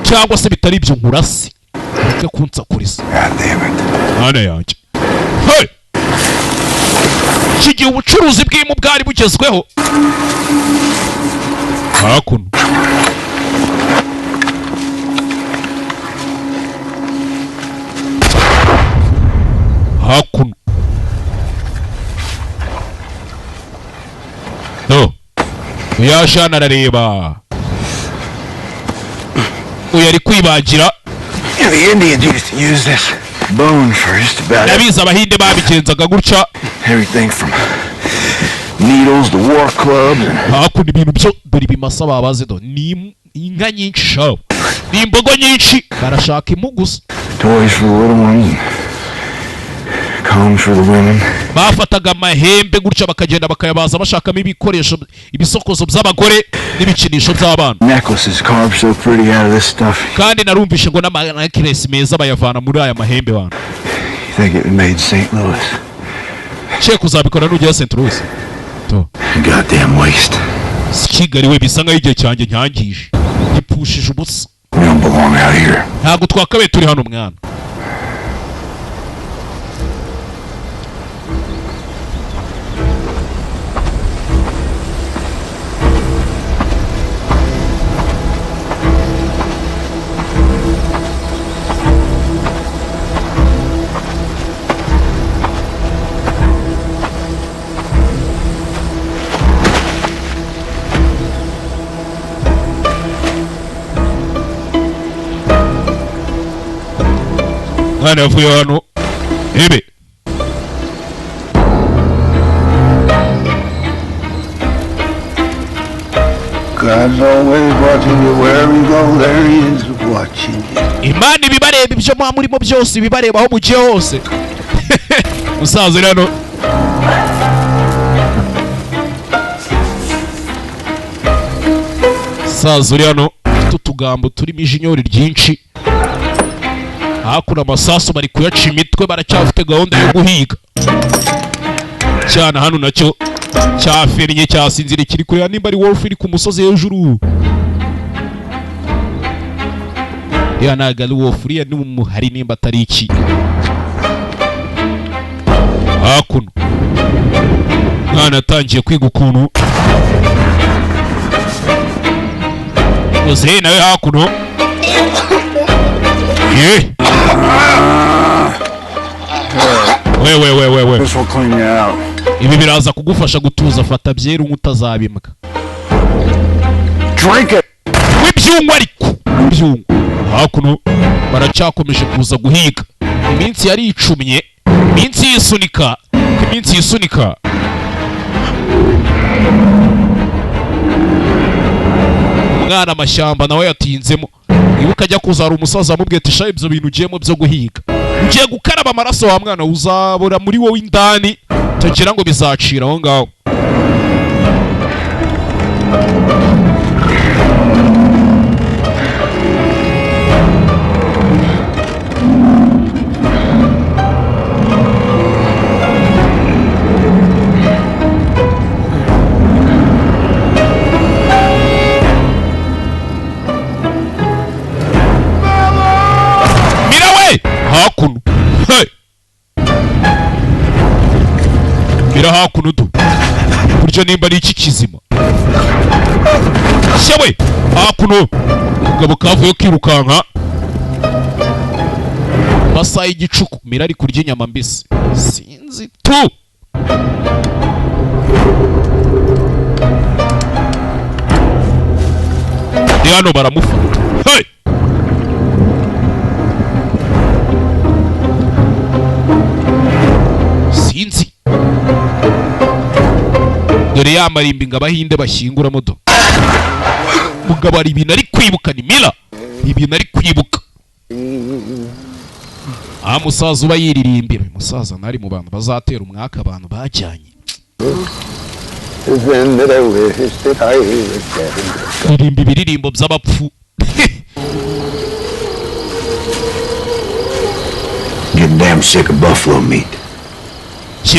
Cyangwa se bitari ibyo nkurasi ujya kunsakuriza. Mana yanjye. Hey! Iki gihe ubucuruzi bw'impu bwari bugezweho. Hakuno. Hakuno. No. Uyashana arareba. Uyari kwibagira. The Indians used to use this bone for just about Nabiza abahinde babigenzaga gutya. Everything from needles to war clubs. Hakuno ibintu byo dore bimasa babaze do. Ni inka nyinshi shaho. Ni imbogo nyinshi. Barashaka imugusa. Toys for the little ones. Combs for the women. Bafataga amahembe gutya bakagenda bakayabaza bashakamo ibikoresho ibisokozo by'abagore n'ibikinisho by'abana. Necklaces carved so pretty out of this stuff. Kandi narumvishe ngo n'amanekiresi meza bayavana muri aya mahembe bana. You think it made St. Louis? Check uzabikora n'ujya St. Louis. To. Goddamn waste. Kigali we bisa nkaho igihe cyanjye nyangije. Gipushije ubusa. We don't belong out here. Ntabwo twakabaye turi hano mwana. Mwana yavuye hano. Ebe. God's always watching you wherever you go, there he is watching you. Imana ibibareba ibyo mwa murimo byose ibibareba aho mugiye hose. Musaza rero. Saza uri hano tutugambo turimo ijinyori ryinshi. Hakuna amasasu bari kuyaca imitwe baracyafite gahunda yo guhiga. Cyana hano nacyo cyafernye cyasinzire kiri kureba nimba ari wolf iri ku musozi hejuru. Ya nagali wolf iriya ni umuhari nimba atari iki. Hakuno. Mwana atangiye kwiga ukuntu. Uze nawe hakuno. Ye. We. This will clean you out. Ibi biraza kugufasha gutuza fata byera umutazabimbwa. Drink it. Wibyungwa ariko. Wibyungwa. Hakuno baracyakomeje kuza guhiga. Iminsi yari icumye. Iminsi yisunika. Mwana amashyamba nawe yatinzemo. Ibuka ajya kuzara umusaza amubwiye ati sha ibyo bintu ugiyemo byo guhiga. Ugiye gukaraba amaraso wa mwana uzabura muri wowe indani. Tagira ngo bizacira aho ngaho. Hakuno. Hey. Mira hakuno tu. Buryo nimba ari iki kizima. Shewe. Hakuno. Gabo kavuye kirukanka. Basa igicuku. Mira ari kurya inyama mbisi. Sinzi tu. Hano baramufata. Hey. dore yamarimba ngo abahinde bashyingura modo mugabo ari ibintu ari kwibuka ni Mila ibintu ari kwibuka musaza uba yiririmbira musaza ntari mu bantu bazatera umwaka abantu bajyanye irimba ibiririmbo by'abapfu Getting damn sick of buffalo meat.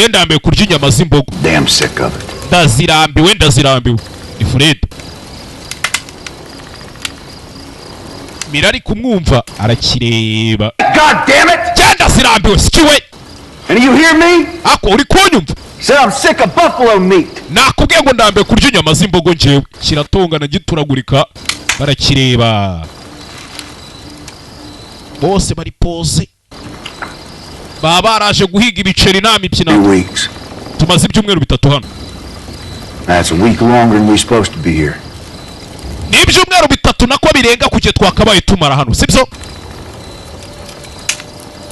Ndambiwe kurya inyama z'imbogo. Damn sick of it. Ndazirambiwe ni Fred. Mirari kumwumva arakireba. God damn it! Ndazirambiwe sikiwe. And you hear me? Ako uri kunyumva? Say I'm sick of buffalo meat. Nakubwiye ngo ndambiwe kurya inyama z'imbogo njewe. Kiratongana gituragurika barakireba. Bose bari pose. Baba baraje guhiga ibiceri nta mibyina. Tumaze ibyumweru bitatu hano. That's a week longer than we're supposed to be here. Ni ibyumweru bitatu nako birenga kujye twakabaye tumara hano, sibyo?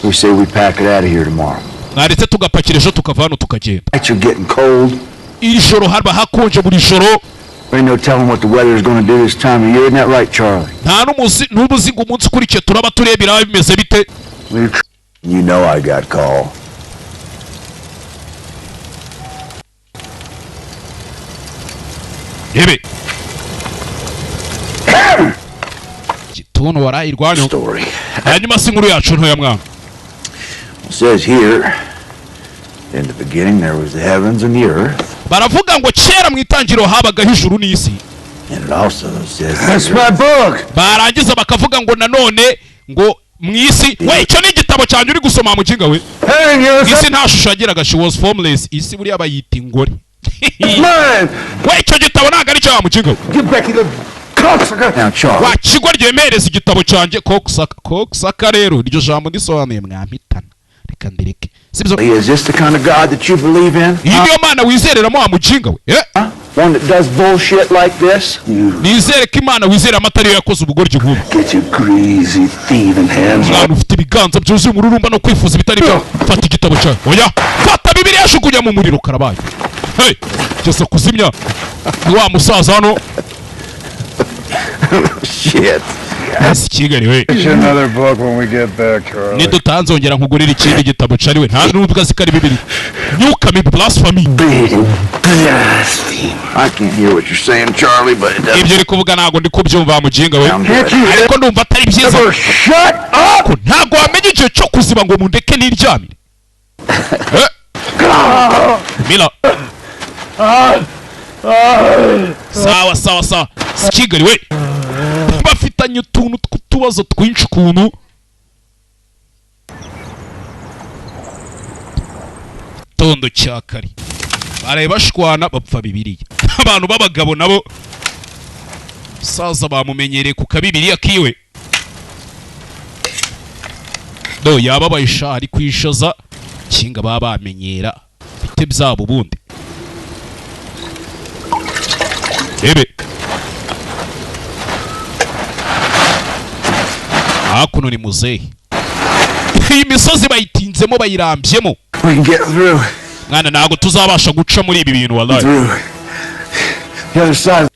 We say we pack it out of here tomorrow. Naretse tugapakira ejo tukava hano tukagenda. It's getting cold. Iri joro harba hakonje buri joro. Ain't no telling what the weather is going to do this time of year, isn't that right, Charlie? Nta n'umuzi ngo umunsi ukurikiye turaba turebera bimeze bite. You know I got call. Ebe. Gitono warayirwanyo. Story. Hanyuma sinkuru yacu ntoya mwana. It says here, in the beginning there was the heavens and the earth. Baravuga ngo kera mu itangiro habagaho ijuru n'isi. And it also says That's my book. Barangiza bakavuga ngo nanone ngo mwisi we icyo ni igitabo cyane uri gusoma mu kinga we. Isi nta shusho yagiraga, she was formless. Isi buri abayita ingore. Man, we icyo gitabo ntago ari cyo mu kinga we. Get back here. Now, Charlie. Wa kigo ryemereza igitabo cyanjye kokusaka rero iryo jambo ndisobanuye mwampitana. Reka ndireke. Is this the kind of God that you believe in? Iyo Mana wizereramo wa mukinga we. One that does bullshit like this? Nizere ko Imana wizera amatari yakoze ubugoryi nk'ubu. Get your greasy thieving hands off. Ufite ibiganza byuzuye umururumba no kwifuza bitari byo. Fata igitabo cyawe. Oya, fata Bibiliya yashukunya mu muriro karabaye. Hey, cyose kuzimya. Wa musaza hano. Shit. Yes, Kigali we. Get you another book when we get back, Charlie. Ni dutanzongera nkugurira ikindi gitabo cari we. Nta n'ubwo zikari Bibiliya. Nyukame blasphemy. I can't hear what you're saying, Charlie, but it doesn't. Ibyo uri kuvuga ntago ndi kubyumva muginga we. Ariko ndumva atari byiza. Shut up. Ntago wamenye igihe cyo kuziba ngo mundeke niryamire. Mila. Sawa. Kigali we. Bafitanye utuntu tw'utubazo twinshi ukuntu. Tondo cyakari. Baraye bashwana bapfa Bibiliya. Abantu b'abagabo nabo saza bamumenyereye ku kabibiriya kiwe. Do yaba bayishari kwishoza kinga baba bamenyera bite byabo bundi. Ebe. Hakuno ni muzehe. Iyi misozi bayitinzemo bayirambyemo. We can get through. Mwana ntago tuzabasha guca muri ibi bintu wallahi. The other side.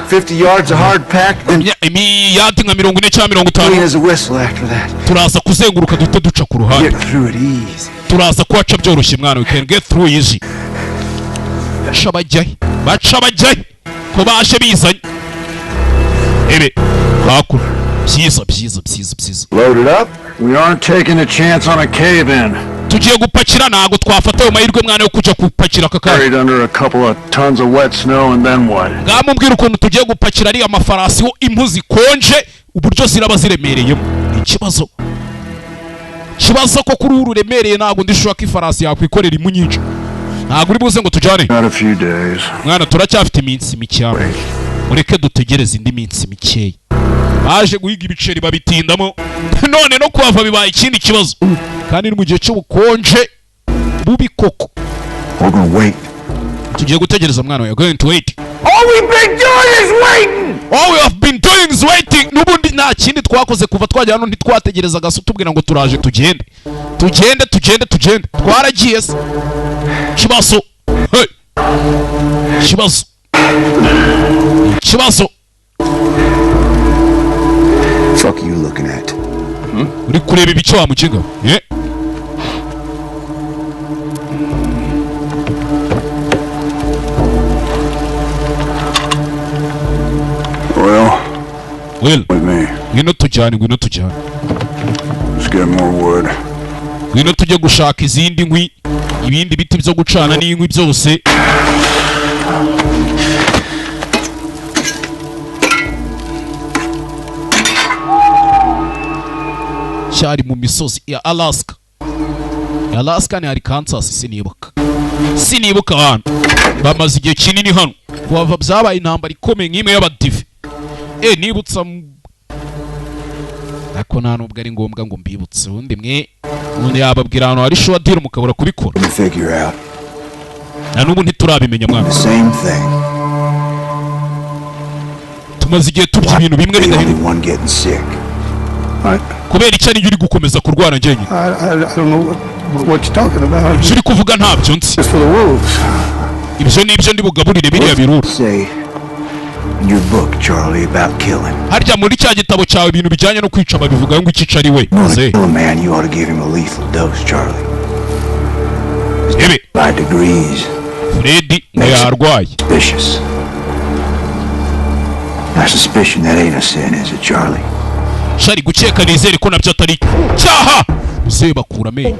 50 yards of hard pack. Yadi nka 40 cyangwa 50. There's a whistle after that. Turaza kuzenguruka dute duca ku ruhande. Get through it easy. Turaza kuhaca byoroshye mwana, we can get through easy. Baca bajyaye ko baje bizanye. Ebe hakuno byiza. Load it up. We aren't taking a chance on a cave-in. Tugiye gupakira ntago twafata ayo mahirwe mwana yo kuja kupakira kakari. Buried under a couple of tons of wet snow and then what? Ngamubwira ukuntu tugiye gupakira ari amafarasi ho impu zikonje uburyo ziraba ziremereyemo. Ikibazo ko kuri uru remereye ntago ndishobora ko ifarasi yakwikorera impu nyinshi. Ntago uri buze ngo tujane. Not a few days. Mwana turacyafite iminsi mikeya. Mureke dutegereze indi minsi mikeya. Baje guhiga ibiceri babitindamo. None no kuhava bibaye ikindi kibazo. Kandi mu gihe cy'ubukonje bubi koko. We're gonna wait. Tugiye gutegereza mwana we. Going to wait. All we've been doing is waiting. All we have been doing is waiting. Nubundi nta kindi twakoze kuva twajya hano ntitwategereza gaso tubwira ngo turaje tugende. Tugende. Twaragiye se. Kibazo. Hey. Kibazo. Fuck you looking at? Uri kureba ibice wa mukinga? Eh? Well, with me. Ngwino tujyane. Let's get more wood. Ngwino tujye gushaka izindi nkwi, ibindi biti byo gucana n'inkwi byose. Cyari mu misozi ya Alaska. Alaska ni hari Kansas sinibuka hano. Bamaze igihe kinini hano. Kuva byabaye intambara ikomeye nk'imwe y'abadive. Nibutsa ako nta nubwo ari ngombwa ngo mbibutse undi mwe undi yababwira hano hari show deal mukabura kubikora. Na nubu ntiturabimenya mwana. Tumaze igihe turya ibintu bimwe bidahinduka. Kubera icyo ari uri gukomeza kurwara njyenyine. I don't know what you're talking about. Uri kuvuga ntabyo nzi. Ibyo nibyo ndi bugaburire biriya birura. Your book, Charlie, about killing. Harya muri cya gitabo cyawe ibintu bijyanye no kwica babivuga ngo ikica ari we. Man, you ought to give him a lethal dose, Charlie. By degrees. Freddy yarwaye. Suspicious. I suspicion that ain't a sin, is it, Charlie? Shari gukeka nizere ko nabyo atari cyaha. Uze bakura me.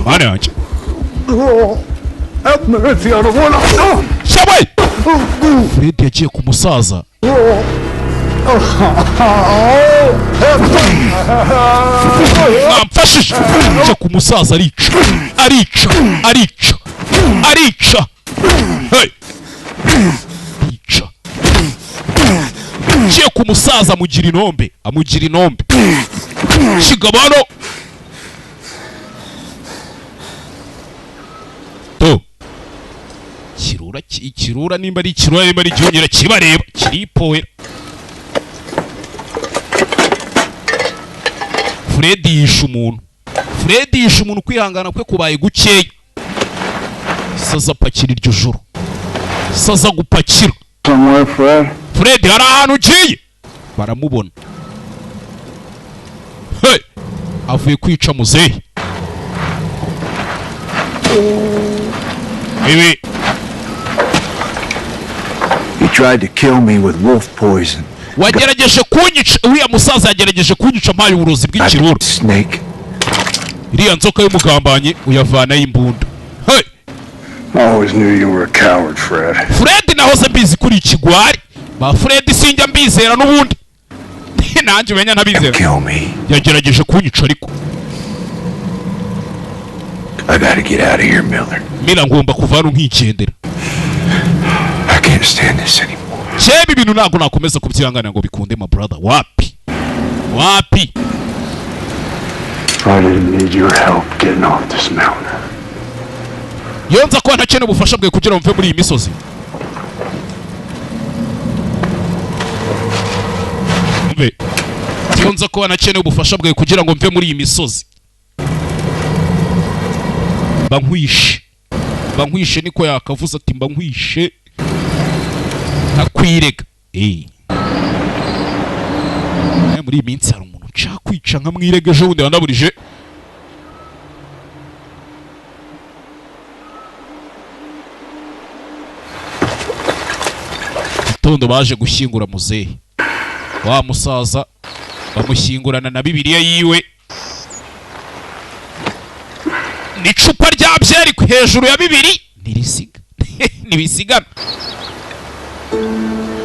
Mana yanjye. Shabai! Freddy yagiye ku musaza. Namfashije. Yagiye ku musaza arica. Hey! Arica. Yagiye ku musaza amugira inombe. Kigabano. To. Kirura nimba ari kirura nimba ari cyongera kibareba kiripoera. Freddy yishe umuntu kwihangana kwe kubaye gukeye. Saza pakira iryo joro. Saza gupakira. Freddy hari ahantu ugiye. Baramubona. Hey! Avuye kwica muzehe. Bibi. He tried to kill me with wolf poison. Wagerageje kunyica, uriya musaza yagerageje kunyica mpaye uburozi bw'ikirura. Snake. Iriya nzoka y'umugambanye uyavana y'imbunda. Hey! I always knew you were a coward, Fred. Fred nahoze mbizi kuri ikigwari. Ba Fred sinjya mbizera n'ubundi. Nanjye umenya ntabizera. Yagerageje kunyica ariko. I gotta get out of here, Miller. Mila ngomba kuva hano nkigendera. I can't stand this anymore. Chebi ibintu ntabwo nakomeza kubyihangana ngo bikunde my brother. Wapi? I didn't need your help getting off this mountain. Yonza ko ntakeneye ubufasha bwe kugira mve muri iyi misozi. Yonza ko ntakeneye ubufasha bwe kugira ngo mve muri iyi misozi. Bankwishe niko yakavuze ati bankwishe ntakwirega. Muri iyi minsi hari umuntu nshaka kwica nkamwirega ejo bundi wandaburije. Tondo baje gushyingura muzehe. Wa musaza bamushyingurana na Bibiliya yiwe. N'icupa rya byeri ku hejuru ya Bibiri nirisiga. Nibisigana.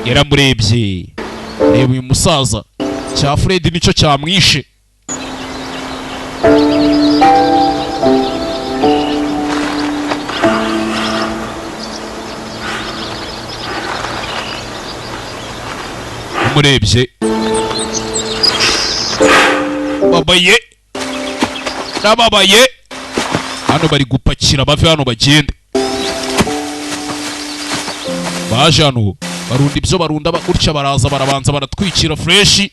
Yaramurebye. Reba uyu musaza. Cya Fred nicyo cyamwishe. Murebye. Babaye. Hano bari gupakira bave hano bagende. Baje hano barunda ibyo barunda gutya baraza barabanza baratwikira fresh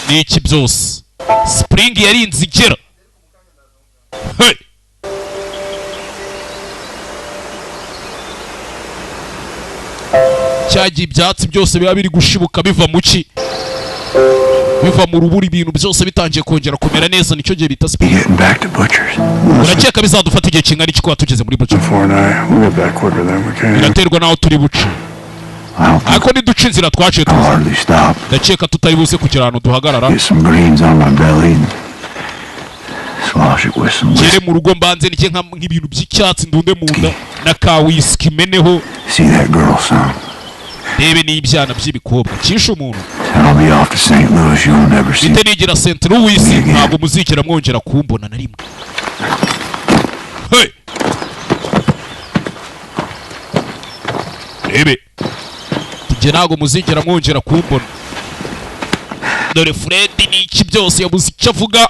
n'iki byose spring yarinze igera hey cyagiye ibyatsi byose biba biri gushibuka biva mu ki biva mu rubura ibintu byose bitangiye kongera kumera neza nicyo gihe bita spring urakeka bizadufata igihe kingana iki kuba tugeze muri buce biraterwa naho turi buce ariko niduca inzira twaciye tuza ndakeka tutari buze kugira ahantu duhagarara ngere mu rugo mbanze nike nk'ibintu by'icyatsi ndunde mu nda na ka whisky meneho rebe n'ibyana by'ibikobwa cyishe umuntu bite nigira St. Louis ntabwo muzigera mwongera kumbona na rimwe hey rebe tujye ntabwo muzigera mwongera kumbona dore Fred n'iki byose yabuze icyo avuga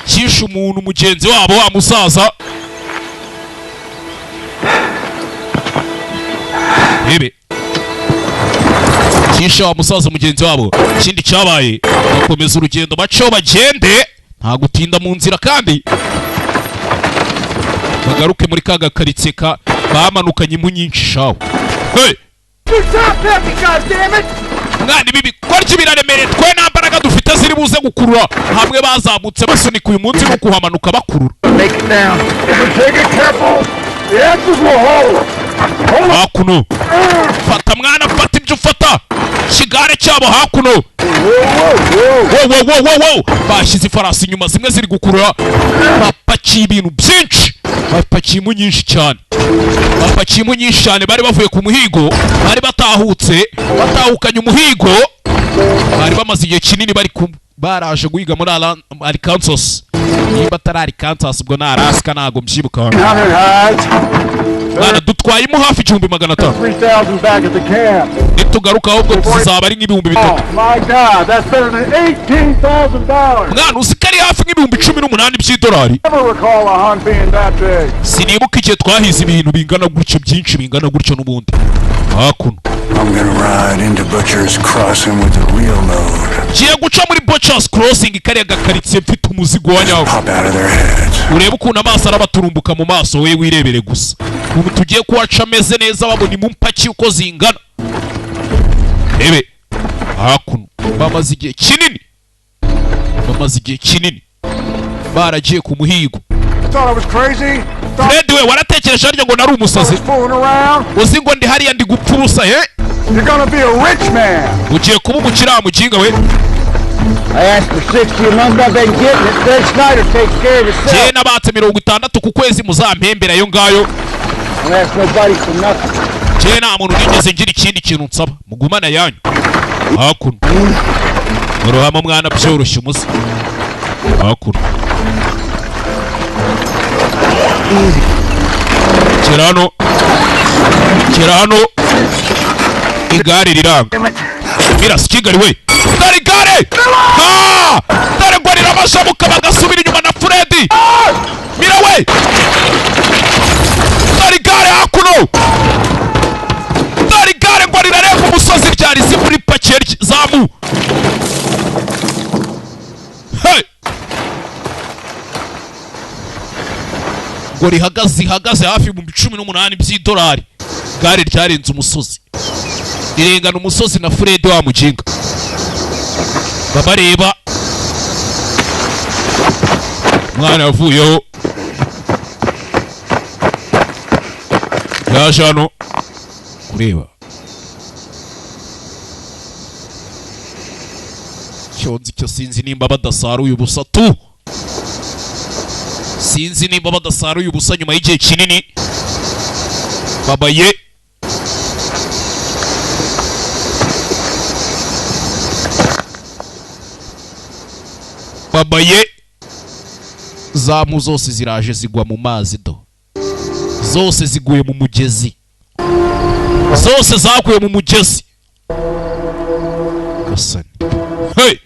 cyishe umuntu mugenzi wabo wa musaza rebe cyishe wa musaza mugenzi wabo ikindi cyabaye bakomeza urugendo baceho bagende nta gutinda mu nzira kandi bagaruke muri ka gakaritsiye bamanukanye impu nyinshi shaho hey mwana ibi bikorwa biraremereye twe nta mbaraga dufite ziri buze gukurura hamwe bazamutse basunika uyu munsi no kuhamanuka bakurura hakuno fata mwana fata ibyo ufata kigare cyabo hakuno wo bashyize ifarasi inyuma zimwe ziri gukurura bapakiye ibintu byinshi bapakiye impu nyinshi cyane bari bavuye ku muhigo bari batahukanye umuhigo bari bamaze igihe kinini baraje guhiga muri Arkansas nimba atari Arkansas ubwo na Alaska ntago mbyibuka bana dutwaye mu hafi 1500 nitugaruka ahubwo tuzaba ari nk'ibihumbi 3 mwana usikari hafi nk'ibihumbi 18 by'idolari sinibuka igihe twahize ibintu bingana gutyo byinshi bingana gutyo n'ubundi hakuno giye guca muri Butchers Crossing kariya gakaritsiye mfite umuzigo wa nyawo urebe ukuntu amaso arabaturumbuka mu maso we wirebere gusa ubu tugiye kuwaca ameze neza babona impaki uko zingana rebe hakuno bamaze igihe kinini baragiye ku muhigo Fred we waratekereje harya ngo nari umusazi uzi ngo ndi hariya ndi gupfa ubusa he ugiye kuba umukira muginga we jye nabatse 60 ku kwezi muzampembera yo ngayo jye nta muntu nigeze ngira ikindi kintu nsaba mugumana yanyu hakuno murohama mwana byoroshye umusa hakuno kirano igare riranga mirasi Kigali we dore igare dore ngo riramashabuka bagasubira inyuma na Freddy mira we dore igare hakuno dore igare ngo rirareba umusozi ryari zimuri pakiye zamu hey ngo rihagaze hafi mu 18 by'idolari gare ryarenze umusozi rirengana umusozi na Fred wa muginga babareba mwana yavuyeho yaje hano kureba cyonzi cyo sinzi nimba badasaruye ubusa tu sinzi nimba badasaruye ubusa nyuma y'igihe kinini babaye zamu zose ziraje zigwa mu mazi zose ziguye mu mugezi zose zaguye mu mugezi gasani hey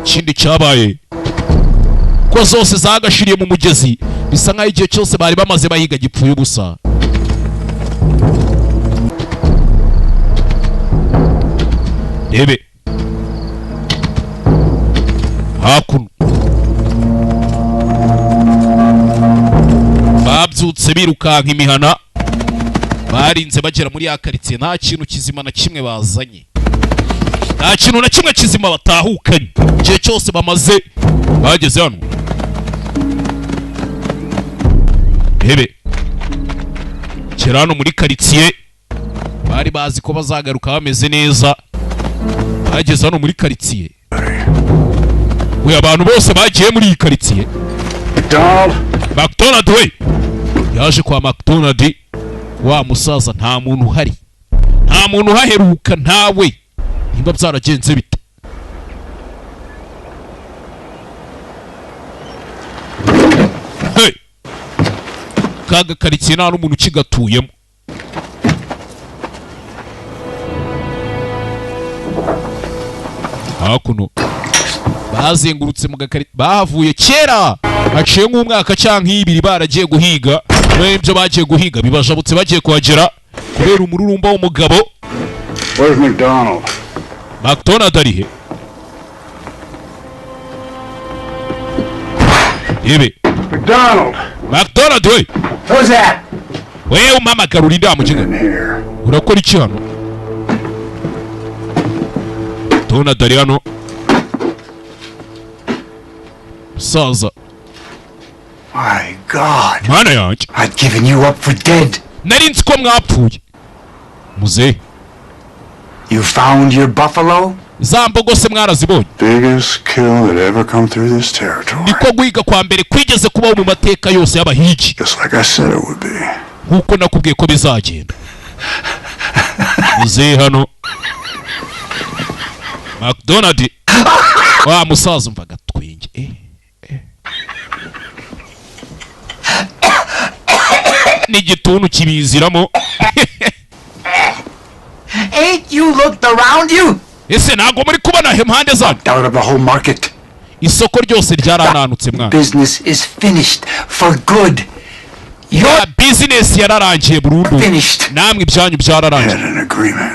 kindi cyabaye ko zose zagashiriye mu mugezi bisa nkaho igihe cyose bari bamaze bahiga gipfuye ubusa rebe hakuno babyutse birukanka imihana barinze bagera muri ya karitsiye nta kintu kizima na kimwe bazanye nta kintu na kimwe kizima batahukanye igihe cyose bamaze bageze hano rebe kera hano muri karitsiye bari bazi ko bazagaruka bameze neza bageze hano muri karitsiye we abantu bose bagiye muri iyi karitsiye McDonald we yaje kwa McDonald wa musaza nta muntu uhari nta muntu uhaheruka ntawe nimba byaragenze bite hey kaga karitsiye nta n'umuntu ukigatuyemo hakuno bazengurutse mu gakari bahavuye kera haciye nk'umwaka cyangwa ibiri baragiye guhiga n'ibyo bagiye guhiga bibajabutse bagiye kuhagera kubera umururumba w'umugabo. Where's McDonald? McDonald ari he? Yebe. McDonald we. Who's that? Wewe umpamagara uri ndamukinga. Urakora iki hano? McDonald ari hano. Saza. My God. Mana yanjye. I'd given you up for dead. Nari nzi ko mwapfuye. Muze. You found your buffalo? Zambogo se mwarazibonye. Biggest kill that ever come through this territory. Niko guhiga kwa mbere kwigeze kubaho mu mateka yose y'abahigi. Just like I said it would be. Nkuko nakubwiye ko bizagenda. Muze hano. McDonald. Wa musaza umva gatwenge. N'igituntu kibiziramo. Ain't you looked around you? Ese ntago muri kubona impande zanyu. Out of the whole market. Isoko ryose ryarananutse mwana. Business is finished for good. Your business yararangiye burundu. Namwe ibyanyu byararangiye.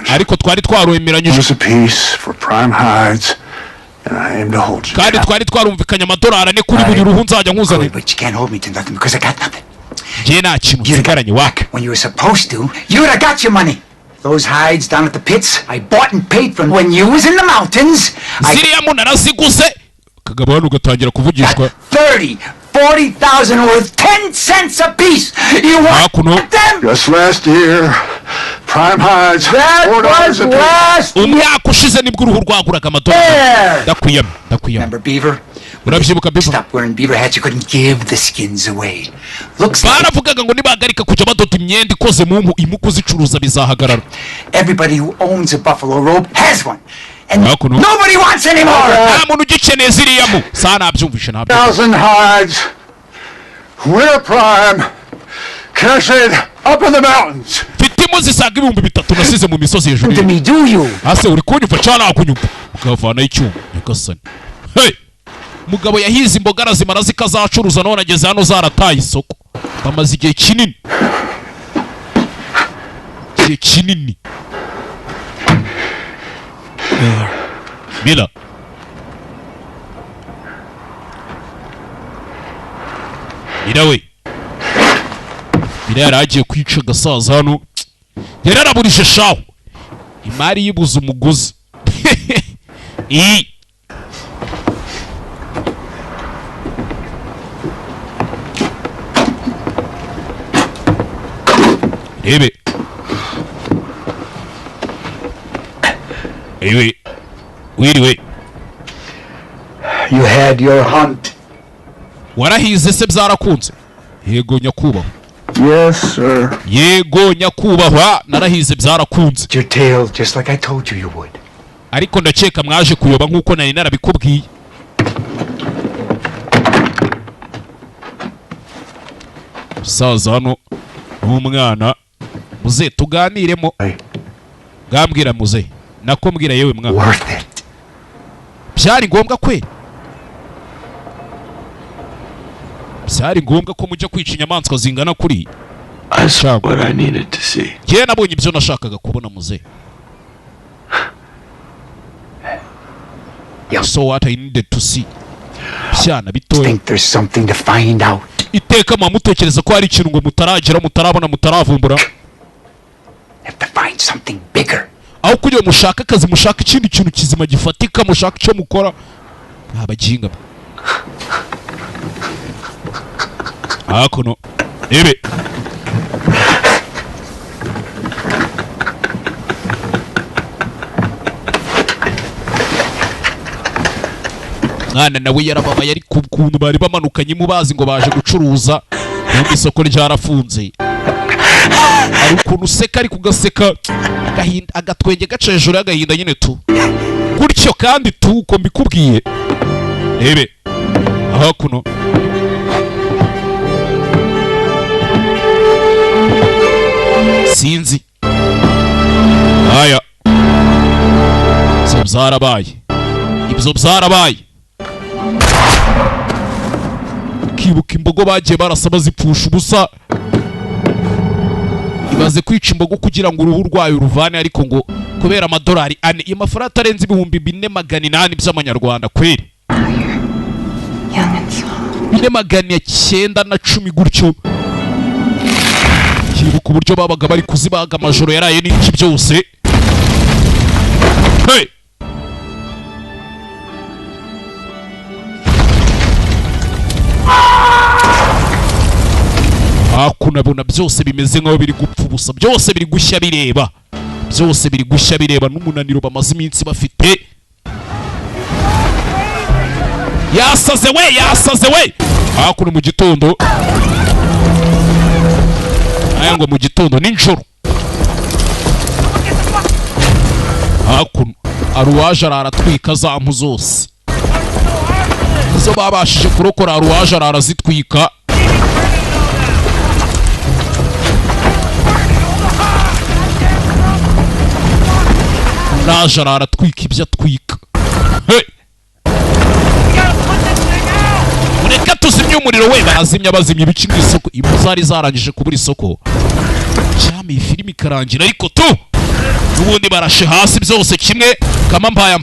Ariko twari twaremeranyije. There's a piece for prime hides. And I aim to hold you. Kandi twari twarumvikanye amadolari ane kuri buri ruhu nzajya nkuzanira. But you can't hold me to nothing because I got nothing. Je nta kintu sigaranye waka. When you were supposed to, you would have got your money. Those hides down at the pits, I bought and paid for when you was in the mountains. Ziriya mu naraziguze. Kagabo hano ugatangira kuvugishwa. 40,000 worth 10 cents a piece. You want them? Just last year, prime hides. That was last year. Umwaka ushize nibwo uruhu rwaguraga amadolari. Ndakwiyama. Remember Beaver? Urabyibuka Beaver? Stop wearing beaver hats. You couldn't give the skins away. Looks like baravugaga ngo nibagarika kujya badoda imyenda ikoze mu mpu imuku zicuruza bizahagarara. Everybody who owns a buffalo robe has one. And nobody wants anymore. Nta muntu ugikeneye ziriya mu. Sana abyumvishe ntabyo. 1,000 hides. Winter prime. Cached up in the mountains. Fitimo zisaga 3,000 nasize mu misozi hejuru. What do me do you? Ase uri kunyumva cyane akunyumva. Ukavana icyuma nyagasani. Hey. Mugabo yahize imbogara zimara zikazacuruza none ageze hano zarataye isoko. Bamaze igihe kinini. Kinini. Mila. Mirawe. Mira yaragiye kwica gasaza hano. Yararaburije shaho. Imari yibuza umuguzi. Rebe. Ewe. Wiriwe. You had your hunt. Warahize se byarakunze. Yego nyakubahwa. Yes, sir. Yego nyakubahwa narahize byarakunze. Your tail just like I told you would. Ariko ndakeka mwaje kuyoba nkuko nari narabikubwiye. Saza hano n'umwana muze tuganiremo. Gambwira muze. Nako mbwira yewe mwana. Worth it. Byari ngombwa kwe. Byari ngombwa ko mujya kwica inyamaswa zingana kuri. I saw what I needed to see. Je nabonye ibyo nashakaga kubona muze. So what I needed to see. Byana bitoya. Think there's something to find out. Iteka mutekereza ko hari ikintu ngo mutaragera mutarabona mutaravumbura. Have to find something bigger. Aho kujya mushaka akazi mushaka ikindi kintu kizima gifatika mushaka icyo mukora. Abajinga. Hakuno. Ebe. Mwana nawe yarababaye ari kuntu bari bamanukanye mu bazi ngo baje gucuruza mu isoko ryarafunze. Ari ukuntu useka ari kugaseka gahinda agatwenge gaca hejuru y'agahinda nyine tu gutyo kandi tu uko mbikubwiye. Ebe hakuno sinzi aya ibyo byarabaye kibuka imbogo bagiye barasaba zipfusha ubusa ibaze kwica imbogo kugira ngo uruhu rwayo ruvane ariko ngo kubera amadolari ane iyo mafaranga atarenze 4,800 by'amanyarwanda kweri 4,910 gutyo kibuka uburyo babaga bari kuzibaga amajoro yaraye n'iki byose. Hey hakunabona byose bimeze nkaho biri gupfa ubusa byose biri gushya bireba n'umunaniro bamaze iminsi bafite. Yasaze we hakuno mu gitondo aya ngo mu gitondo ninjoro hakuno aruwaje araratwika za mpu zose izo babashije kurokora aruwaje ararazitwika. Raje aratwika ibyo atwika. Mureka tuzimye umuriro we barazimya bazimya ibice mu isoko ibu zari zarangije kubura isoko cyame iyi filimi ikarangira ariko tu n'ubundi barashe hasi byose kimwe kama mbaya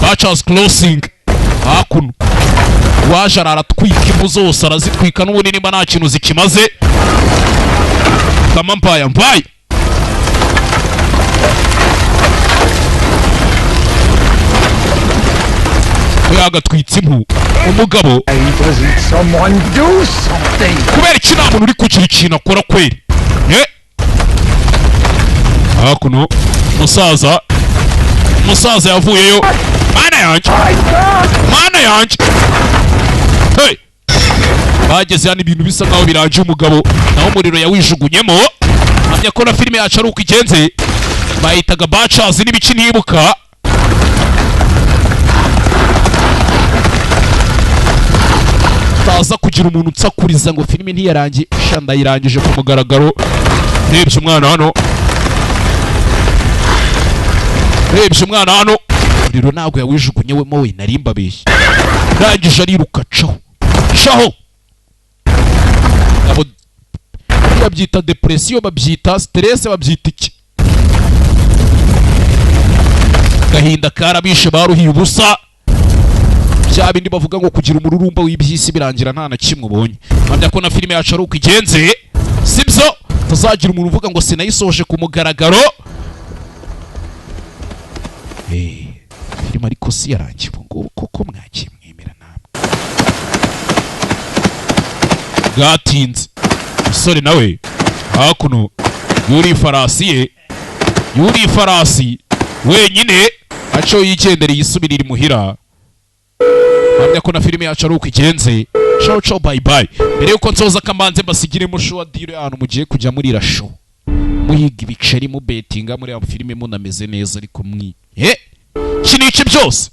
Butcher's Closing hakuno waje aratwika ibu zose arazitwika n'ubundi nimba nta kintu zikimaze kama mbaya yagatwitse impu umugabo kubera iki nta muntu uri kugira ikintu akora kweri. Hakuno umusaza yavuyeyo mana yanjye hey bageze hano ibintu bisa nkaho birangiye umugabo naho umuriro yawijugunyemo hamya ko na filime yacu ari uko igenze bayitaga Butchers n'ibice ntibuka. Taza kugira umuntu utsakuriza ngo filime ntiyarangiye shanda yirangije ku mugaragaro. Rebye umwana hano rero ntabwo yawijugunyewemo we narimbabeshye rangije ariruka caho abo babyita depression babyita stress babyita iki gahinda karabishe baruhiye ubusa bya bindi bavuga ngo kugira umururumba w'ibyisi birangira nta na kimwe ubonye. Mpamya ko na filime yacu ari uko igenze sibyo tazagira umuntu uvuga ngo sinayisoje ku mugaragaro. Filime ariko si yarangiye ngo koko mwagiye mwemera namwe gatinze musore nawe hakuno yuri ifarasi wenyine aco yigendera yisubirira imuhira. Mpamya ko na filime yacu ari uko igenze. Ciao bye mbere yuko nsoza kamanze mbasigiremo show dire ahantu mugiye kujya muri rasho muhiga ibiceri mu bettinga muri abo filime munameze neza ariko kinici byose